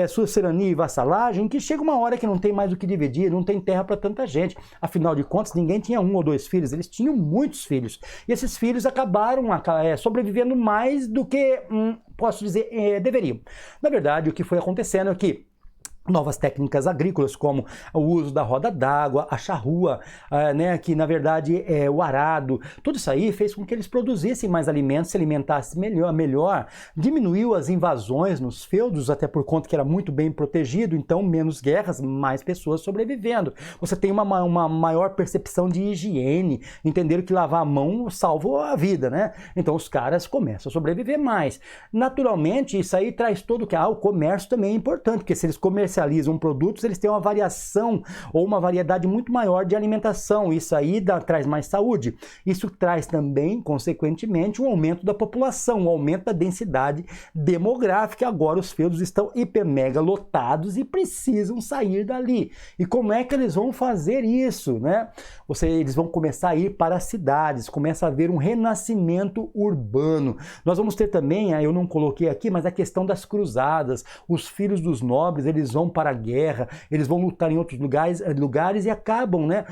sucessania e vassalagem, que chega uma hora que não tem mais o que dividir, não tem terra para tanta gente. Afinal de contas, ninguém tinha 1 ou 2 filhos, eles tinham muitos filhos. E esses filhos acabaram sobrevivendo mais do que, posso dizer, deveriam. Na verdade, o que foi acontecendo é que novas técnicas agrícolas, como o uso da roda d'água, a charrua, né, que na verdade é o arado, tudo isso aí fez com que eles produzissem mais alimentos, se alimentassem melhor, diminuiu as invasões nos feudos, até por conta que era muito bem protegido, então menos guerras, mais pessoas sobrevivendo. Você tem uma maior percepção de higiene, entenderam que lavar a mão salva a vida, né? Então os caras começam a sobreviver mais. Naturalmente, isso aí traz todo o comércio também é importante, porque se eles comercializam produtos, eles têm uma variação ou uma variedade muito maior de alimentação. Isso aí traz mais saúde. Isso traz também, consequentemente, um aumento da população, um aumento da densidade demográfica. Agora os feudos estão hiper mega lotados e precisam sair dali. E como é que eles vão fazer isso, né? Eles vão começar a ir para as cidades, começa a haver um renascimento urbano. Nós vamos ter também, eu não coloquei aqui, mas a questão das cruzadas. Os filhos dos nobres, eles vão para a guerra, eles vão lutar em outros lugares e acabam, né,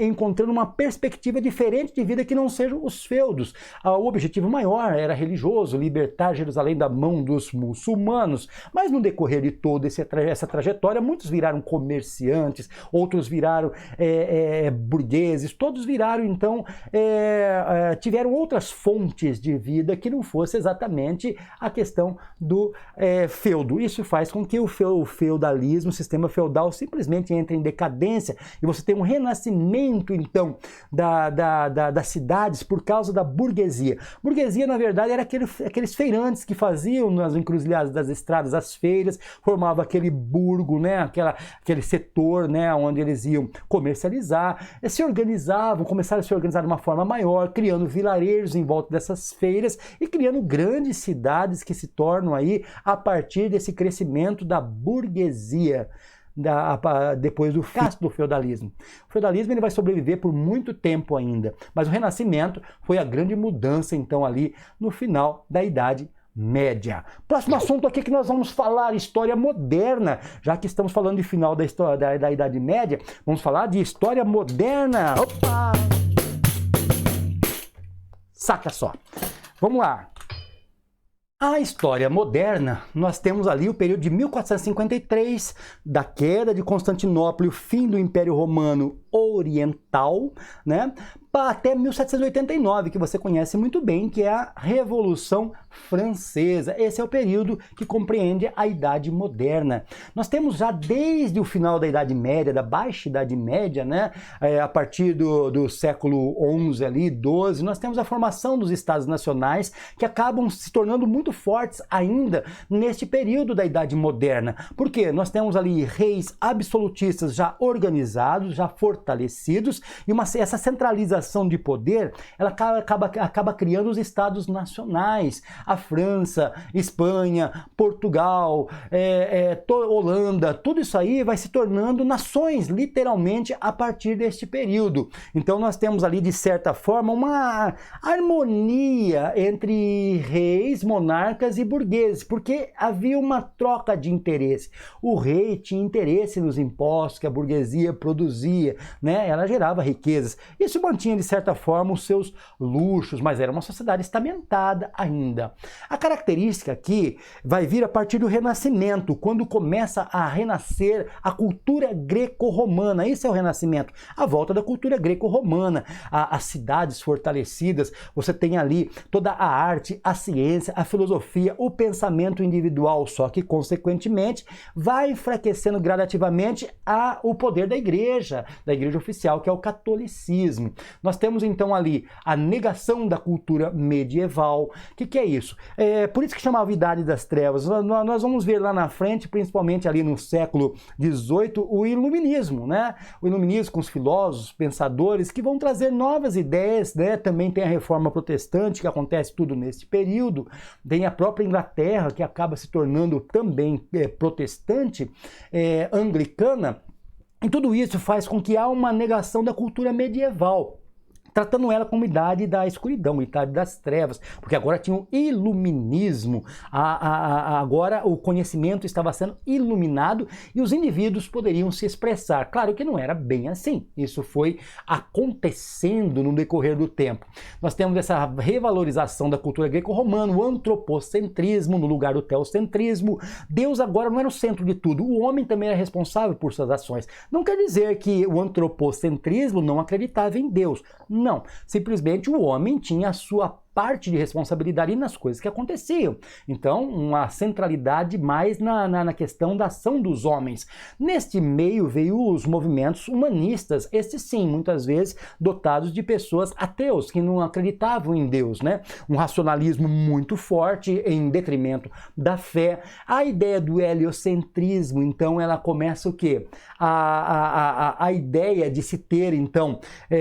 encontrando uma perspectiva diferente de vida que não sejam os feudos. O objetivo maior era religioso, libertar Jerusalém da mão dos muçulmanos, mas no decorrer de toda essa trajetória, muitos viraram comerciantes, outros viraram burgueses, todos viraram, então, tiveram outras fontes de vida que não fosse exatamente a questão do feudo. Isso faz com que o feudo feudalismo, o sistema feudal simplesmente entra em decadência e você tem um renascimento, então, das cidades por causa da burguesia. Burguesia, na verdade, era aqueles feirantes que faziam nas encruzilhadas das estradas as feiras, formava aquele burgo, né, aquele setor, né, onde eles iam comercializar, se organizavam, começaram a se organizar de uma forma maior, criando vilarejos em volta dessas feiras e criando grandes cidades que se tornam aí a partir desse crescimento da burguesia. Depois do fim do feudalismo. O feudalismo ele vai sobreviver por muito tempo ainda, mas o Renascimento foi a grande mudança então ali no final da Idade Média. Próximo assunto aqui que nós vamos falar, história moderna. Já que estamos falando de final da história da Idade Média, vamos falar de história moderna. Opa! Saca só. Vamos lá. A história moderna, nós temos ali o período de 1453, da queda de Constantinopla e o fim do Império Romano Oriental, né? Até 1789, que você conhece muito bem, que é a Revolução Francesa. Esse é o período que compreende a Idade Moderna. Nós temos já desde o final da Idade Média, da Baixa Idade Média, né? A partir do século XI ali, XII, nós temos a formação dos Estados Nacionais que acabam se tornando muito fortes ainda neste período da Idade Moderna. Por quê? Nós temos ali reis absolutistas já organizados, já fortalecidos, e essa centralização de poder, ela acaba criando os estados nacionais. A França, Espanha, Portugal, Holanda, tudo isso aí vai se tornando nações, literalmente, a partir deste período. Então nós temos ali, de certa forma, uma harmonia entre reis, monarcas e burgueses, porque havia uma troca de interesse. O rei tinha interesse nos impostos que a burguesia produzia, né? Ela gerava riquezas. Isso mantinha, de certa forma, os seus luxos, mas era uma sociedade estamentada ainda. A característica aqui vai vir a partir do Renascimento, quando começa a renascer a cultura greco-romana. Isso é o Renascimento, a volta da cultura greco-romana, as cidades fortalecidas, você tem ali toda a arte, a ciência, a filosofia, o pensamento individual, só que, consequentemente, vai enfraquecendo gradativamente o poder da igreja oficial, que é o catolicismo. Nós temos então ali a negação da cultura medieval. O que é isso? Por isso que chamava Idade das Trevas. Nós vamos ver lá na frente, principalmente ali no século XVIII, o iluminismo, né? O iluminismo com os filósofos, pensadores, que vão trazer novas ideias, né? Também tem a Reforma Protestante, que acontece tudo nesse período. Tem a própria Inglaterra, que acaba se tornando também protestante, anglicana. E tudo isso faz com que há uma negação da cultura medieval, tratando ela como idade da escuridão, idade das trevas, porque agora tinha o iluminismo, agora o conhecimento estava sendo iluminado e os indivíduos poderiam se expressar. Claro que não era bem assim, isso foi acontecendo no decorrer do tempo. Nós temos essa revalorização da cultura greco-romana, o antropocentrismo no lugar do teocentrismo. Deus agora não era o centro de tudo, o homem também era responsável por suas ações. Não quer dizer que o antropocentrismo não acreditava em Deus. Não, simplesmente o homem tinha a sua parte de responsabilidade nas coisas que aconteciam. Então, uma centralidade mais na questão da ação dos homens. Neste meio veio os movimentos humanistas, estes sim, muitas vezes dotados de pessoas ateus, que não acreditavam em Deus, né? Um racionalismo muito forte em detrimento da fé. A ideia do heliocentrismo, então, ela começa o quê? A ideia de se ter, então,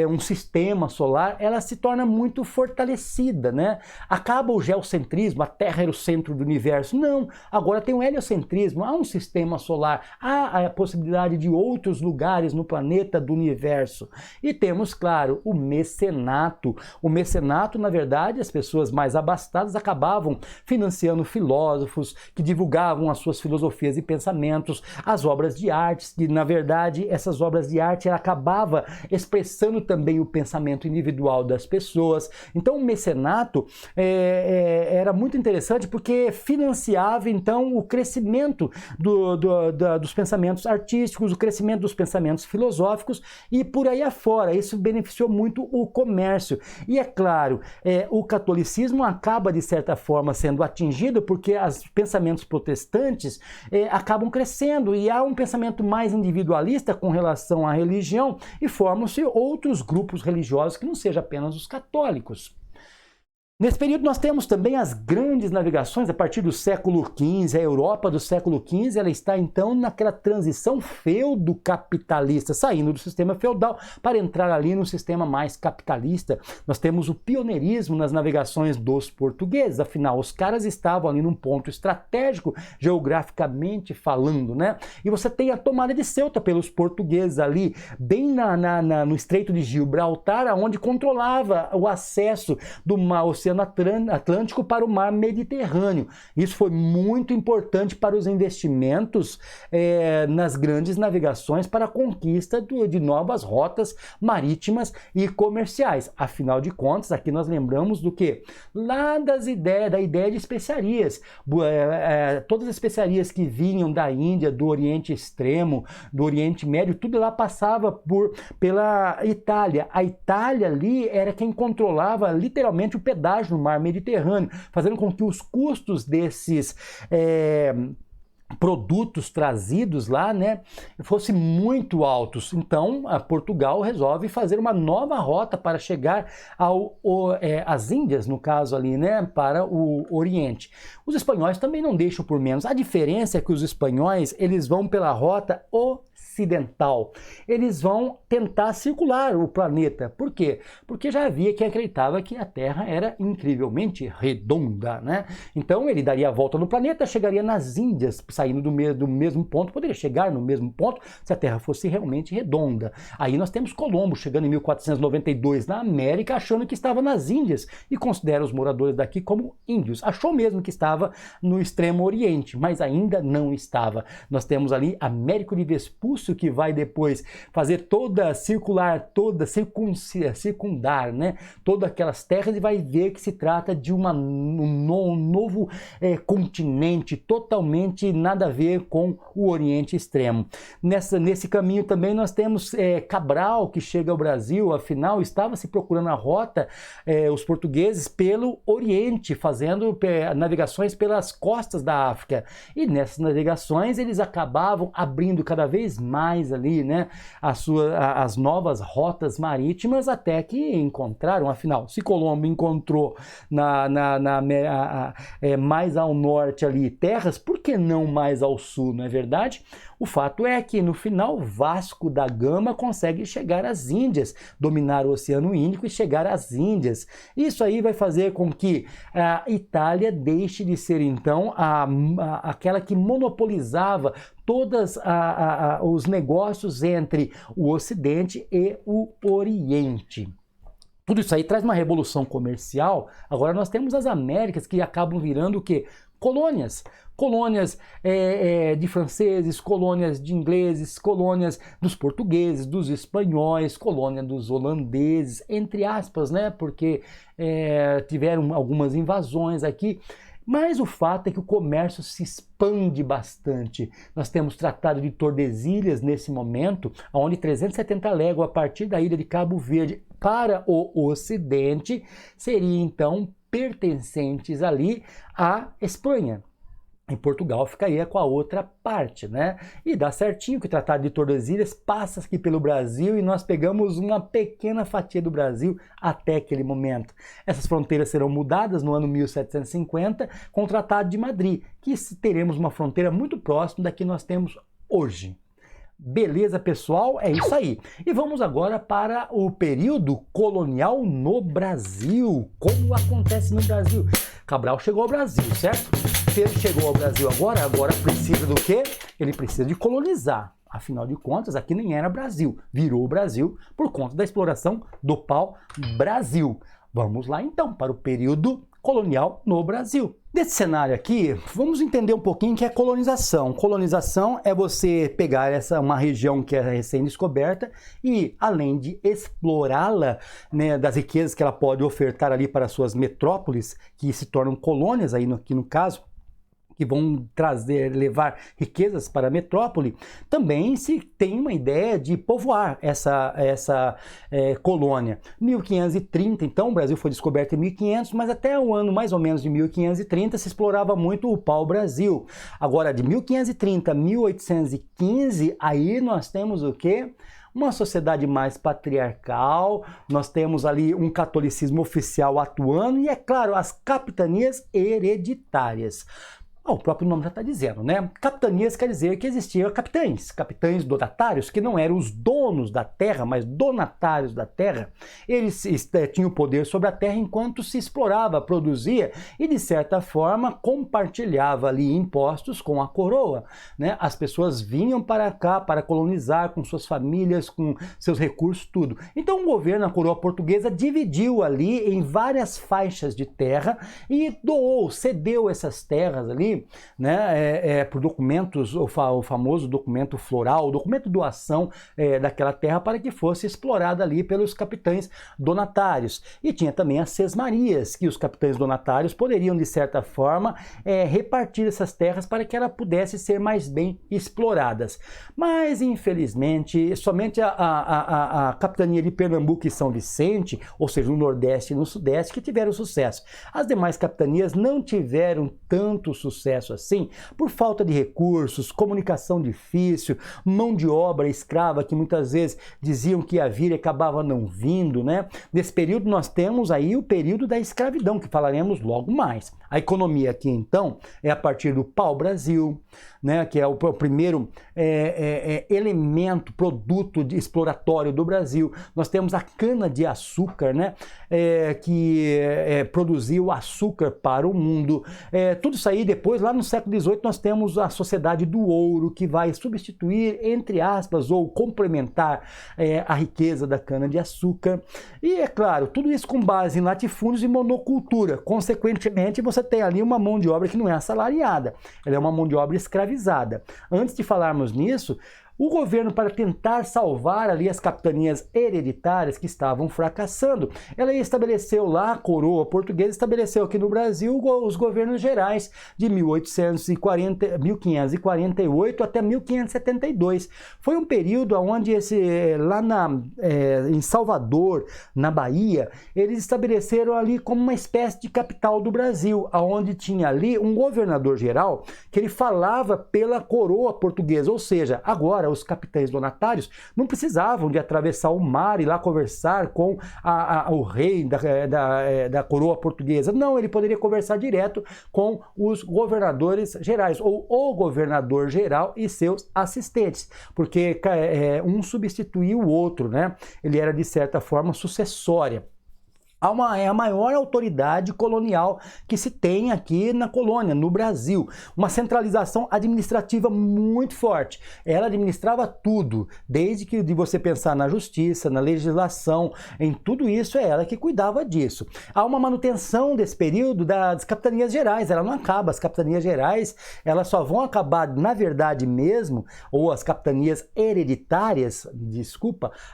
um sistema solar, ela se torna muito fortalecida, né? Acaba o geocentrismo, a Terra era o centro do universo. Não, agora tem o heliocentrismo, há um sistema solar, há a possibilidade de outros lugares no planeta do universo. E temos, claro, o mecenato. O mecenato, na verdade, as pessoas mais abastadas acabavam financiando filósofos que divulgavam as suas filosofias e pensamentos, as obras de arte, que, na verdade, essas obras de arte acabava expressando também o pensamento individual das pessoas. Então, o mecenato artesanato era muito interessante porque financiava então o crescimento dos pensamentos artísticos, o crescimento dos pensamentos filosóficos e por aí afora. Isso beneficiou muito o comércio. E é claro, o catolicismo acaba de certa forma sendo atingido porque os pensamentos protestantes acabam crescendo e há um pensamento mais individualista com relação à religião e formam-se outros grupos religiosos que não sejam apenas os católicos. Nesse período nós temos também as grandes navegações a partir do século XV. A Europa do século XV ela está então naquela transição feudo-capitalista, saindo do sistema feudal para entrar ali no sistema mais capitalista. Nós temos o pioneirismo nas navegações dos portugueses, afinal os caras estavam ali num ponto estratégico, geograficamente falando, né? E você tem a tomada de Ceuta pelos portugueses ali, bem no Estreito de Gibraltar, onde controlava o acesso do Oceano Atlântico para o Mar Mediterrâneo. Isso foi muito importante para os investimentos nas grandes navegações para a conquista de novas rotas marítimas e comerciais. Afinal de contas, aqui nós lembramos do que? Lá da ideia de especiarias. Todas as especiarias que vinham da Índia, do Oriente Extremo, do Oriente Médio, tudo lá passava pela Itália. A Itália ali era quem controlava literalmente o pedágio no Mar Mediterrâneo, fazendo com que os custos desses produtos trazidos lá, né, fossem muito altos. Então, Portugal resolve fazer uma nova rota para chegar às Índias, no caso ali, né, para o Oriente. Os espanhóis também não deixam por menos. A diferença é que os espanhóis, eles vão pela rota ocidental. Eles vão tentar circular o planeta. Por quê? Porque já havia quem acreditava que a Terra era incrivelmente redonda, né? Então ele daria a volta no planeta, chegaria nas Índias, saindo do mesmo ponto, poderia chegar no mesmo ponto se a Terra fosse realmente redonda. Aí nós temos Colombo chegando em 1492 na América, achando que estava nas Índias e considera os moradores daqui como índios. Achou mesmo que estava no Extremo Oriente, mas ainda não estava. Nós temos ali Américo de Vespúcio, que vai depois fazer circundar, né, todas aquelas terras e vai ver que se trata de um novo continente, totalmente nada a ver com o Oriente Extremo. Nesse caminho também nós temos Cabral, que chega ao Brasil, afinal estava se procurando a rota, os portugueses, pelo Oriente, fazendo navegações pelas costas da África. E nessas navegações eles acabavam abrindo cada vez mais ali, né, as novas rotas marítimas até que encontraram, afinal, se Colombo encontrou mais ao norte ali terras, por que não mais ao sul, não é verdade? O fato é que no final Vasco da Gama consegue chegar às Índias, dominar o Oceano Índico e chegar às Índias. Isso aí vai fazer com que a Itália deixe de ser então aquela que monopolizava todos os negócios entre o Ocidente e o Oriente. Tudo isso aí traz uma revolução comercial. Agora nós temos as Américas que acabam virando o quê? Colônias. Colônias de franceses, colônias de ingleses, colônias dos portugueses, dos espanhóis, colônia dos holandeses, entre aspas, né? Porque tiveram algumas invasões aqui. Mas o fato é que o comércio se expande bastante. Nós temos Tratado de Tordesilhas nesse momento, onde 370 léguas a partir da ilha de Cabo Verde para o Ocidente seriam então pertencentes ali à Espanha. Em Portugal ficaria com a outra parte, né? E dá certinho que o Tratado de Tordesilhas passa aqui pelo Brasil e nós pegamos uma pequena fatia do Brasil até aquele momento. Essas fronteiras serão mudadas no ano 1750 com o Tratado de Madrid, que teremos uma fronteira muito próxima da que nós temos hoje. Beleza, pessoal? É isso aí. E vamos agora para o período colonial no Brasil. Como acontece no Brasil? Cabral chegou ao Brasil, certo? Se ele chegou ao Brasil agora precisa do quê? Ele precisa de colonizar. Afinal de contas, aqui nem era Brasil. Virou o Brasil por conta da exploração do pau-brasil. Vamos lá então para o período colonial no Brasil. Nesse cenário aqui, vamos entender um pouquinho o que é colonização. Colonização é você pegar uma região que é recém-descoberta e, além de explorá-la, né, das riquezas que ela pode ofertar ali para suas metrópoles, que se tornam colônias aí aqui no caso, que vão levar riquezas para a metrópole, também se tem uma ideia de povoar essa colônia. 1530, então, o Brasil foi descoberto em 1500, mas até o ano mais ou menos de 1530 se explorava muito o pau-brasil. Agora, de 1530 a 1815, aí nós temos o quê? Uma sociedade mais patriarcal, nós temos ali um catolicismo oficial atuando e, é claro, as capitanias hereditárias. O próprio nome já está dizendo, né? Capitanias quer dizer que existiam capitães donatários, que não eram os donos da terra, mas donatários da terra. Eles tinham poder sobre a terra enquanto se explorava, produzia e, de certa forma, compartilhava ali impostos com a coroa, né? As pessoas vinham para cá para colonizar com suas famílias, com seus recursos, tudo. Então o governo, a coroa portuguesa, dividiu ali em várias faixas de terra e cedeu essas terras ali, né, por documentos, o famoso documento floral, o documento de doação daquela terra para que fosse explorada ali pelos capitães donatários. E tinha também as sesmarias, que os capitães donatários poderiam, de certa forma, repartir essas terras para que ela pudesse ser mais bem exploradas. Mas, infelizmente, somente a capitania de Pernambuco e São Vicente, ou seja, no Nordeste e no Sudeste, que tiveram sucesso. As demais capitanias não tiveram tanto sucesso assim, por falta de recursos, comunicação difícil, mão de obra escrava que muitas vezes diziam que ia vir e acabava não vindo, né? Nesse período nós temos aí o período da escravidão, que falaremos logo mais. A economia aqui então é a partir do pau-brasil, né, que é o primeiro elemento, produto exploratório do Brasil. Nós temos a cana-de-açúcar, né, que produziu açúcar para o mundo. Tudo isso aí depois, lá no século XVIII, nós temos a sociedade do ouro, que vai substituir, entre aspas, ou complementar a riqueza da cana-de-açúcar. E, é claro, tudo isso com base em latifúndios e monocultura. Consequentemente, você tem ali uma mão de obra que não é assalariada, ela é uma mão de obra escravizada. Antes de falarmos nisso, o governo, para tentar salvar ali as capitanias hereditárias que estavam fracassando, ela estabeleceu lá, a coroa portuguesa estabeleceu aqui no Brasil os governos gerais de 1548 até 1572. Foi um período onde lá em Salvador, na Bahia, eles estabeleceram ali como uma espécie de capital do Brasil, onde tinha ali um governador geral que ele falava pela coroa portuguesa, ou seja, agora os capitães donatários não precisavam de atravessar o mar e lá conversar com o rei da coroa portuguesa. Não, ele poderia conversar direto com os governadores gerais, ou o governador geral e seus assistentes, porque um substituía o outro, né? Ele era, de certa forma, sucessória. É a maior autoridade colonial que se tem aqui na colônia, no Brasil. Uma centralização administrativa muito forte. Ela administrava tudo, desde que de você pensar na justiça, na legislação, em tudo isso é ela que cuidava disso. Há uma manutenção desse período das capitanias gerais, ela não acaba. As capitanias gerais, elas só vão acabar, na verdade mesmo, ou as capitanias hereditárias,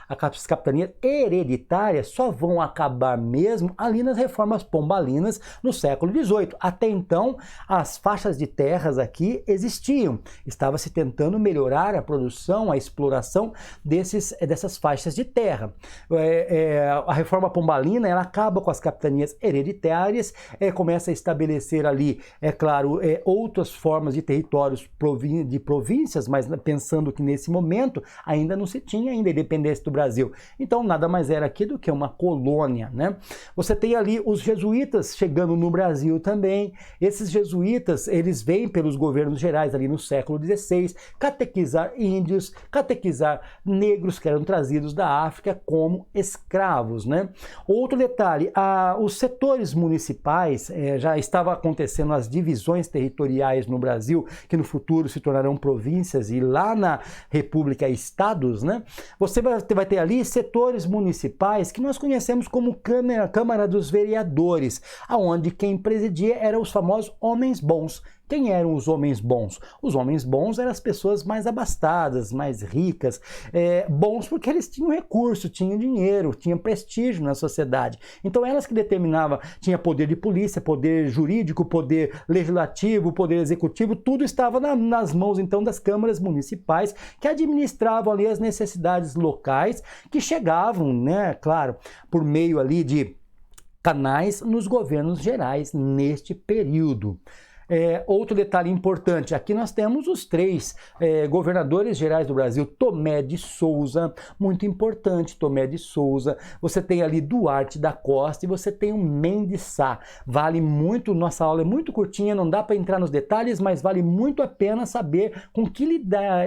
as capitanias hereditárias só vão acabar mesmo ali nas reformas pombalinas no século XVIII. Até então, as faixas de terras aqui existiam. Estava se tentando melhorar a produção, a exploração dessas faixas de terra. A reforma pombalina, ela acaba com as capitanias hereditárias, começa a estabelecer ali, é claro, outras formas de territórios de províncias, mas pensando que nesse momento ainda não se tinha ainda a independência do Brasil. Então, nada mais era aqui do que uma colônia, né? Você tem ali os jesuítas chegando no Brasil também. Esses jesuítas, eles vêm pelos governos gerais ali no século XVI, catequizar índios, catequizar negros que eram trazidos da África como escravos, né? Outro detalhe, os setores municipais, já estava acontecendo as divisões territoriais no Brasil, que no futuro se tornarão províncias, e lá na República estados, né? Você vai ter ali setores municipais que nós conhecemos como câmeras Câmara dos Vereadores, aonde quem presidia eram os famosos homens bons. Quem eram os homens bons? Os homens bons eram as pessoas mais abastadas, mais ricas, bons porque eles tinham recurso, tinham dinheiro, tinham prestígio na sociedade. Então elas que determinavam, tinha poder de polícia, poder jurídico, poder legislativo, poder executivo, tudo estava nas mãos então das câmaras municipais que administravam ali as necessidades locais que chegavam, né, claro, por meio ali de canais nos governos gerais neste período. Outro detalhe importante, aqui nós temos os três governadores gerais do Brasil, Tomé de Souza, muito importante, Tomé de Souza, você tem ali Duarte da Costa e você tem o Mendes Sá. Vale muito, nossa aula é muito curtinha, não dá para entrar nos detalhes, mas vale muito a pena saber com que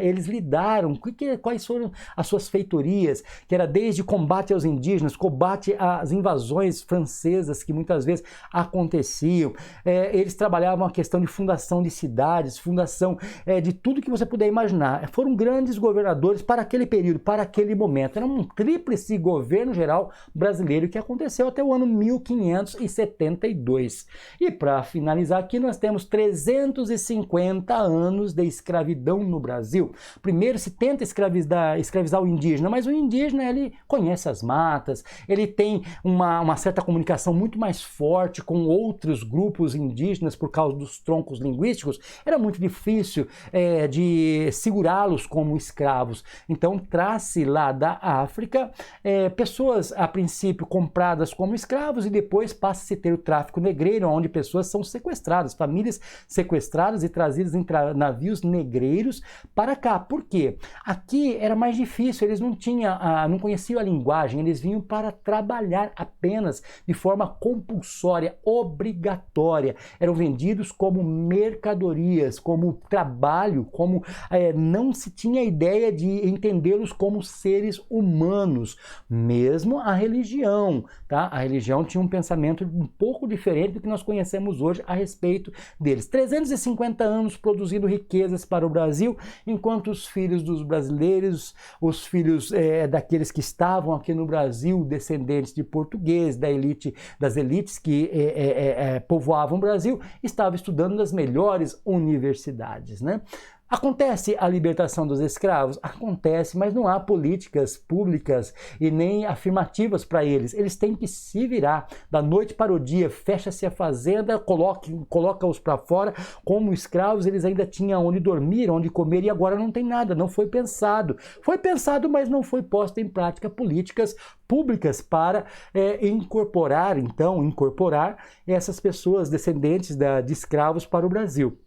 eles lidaram, quais foram as suas feitorias, que era desde combate aos indígenas, combate às invasões francesas que muitas vezes aconteciam, eles trabalhavam a questão de fundação de cidades, fundação de tudo que você puder imaginar. Foram grandes governadores para aquele período, para aquele momento. Era um tríplice governo geral brasileiro que aconteceu até o ano 1572. E para finalizar aqui, nós temos 350 anos de escravidão no Brasil. Primeiro se tenta escravizar o indígena, mas o indígena ele conhece as matas, ele tem uma certa comunicação muito mais forte com outros grupos indígenas por causa dos troncos linguísticos, era muito difícil de segurá-los como escravos. Então traz-se lá da África pessoas a princípio compradas como escravos e depois passa-se a ter o tráfico negreiro, onde pessoas são sequestradas, famílias sequestradas e trazidas em navios negreiros para cá. Por quê? Aqui era mais difícil, eles não conheciam a linguagem, eles vinham para trabalhar apenas de forma compulsória, obrigatória. Eram vendidos como mercadorias, como trabalho, como não se tinha ideia de entendê-los como seres humanos. Mesmo a religião, tá? A religião tinha um pensamento um pouco diferente do que nós conhecemos hoje a respeito deles. 350 anos produzindo riquezas para o Brasil, enquanto os filhos dos brasileiros, os filhos daqueles que estavam aqui no Brasil, descendentes de português, das elites que povoavam o Brasil, estavam estudando nas melhores universidades, né? Acontece a libertação dos escravos? Acontece, mas não há políticas públicas e nem afirmativas para eles. Eles têm que se virar. Da noite para o dia, fecha-se a fazenda, coloca-os para fora. Como escravos, eles ainda tinham onde dormir, onde comer, e agora não tem nada, não foi pensado. Foi pensado, mas não foi posto em prática políticas públicas para incorporar essas pessoas descendentes de escravos para o Brasil.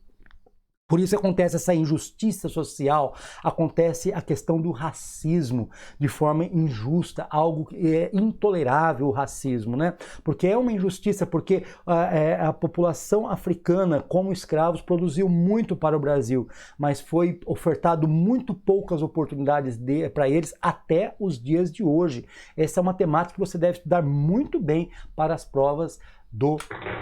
Por isso acontece essa injustiça social, acontece a questão do racismo de forma injusta, algo que é intolerável o racismo, né? Porque é uma injustiça, porque a população africana, como escravos, produziu muito para o Brasil, mas foi ofertado muito poucas oportunidades para eles até os dias de hoje. Essa é uma temática que você deve estudar muito bem para as provas do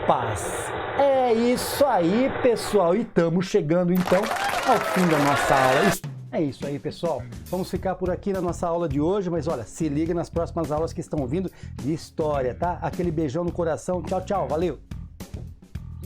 PAS. É isso aí, pessoal, e estamos chegando então ao fim da nossa aula. É isso aí, pessoal. Vamos ficar por aqui na nossa aula de hoje, mas olha, se liga nas próximas aulas que estão vindo de história, tá? Aquele beijão no coração. Tchau, tchau. Valeu!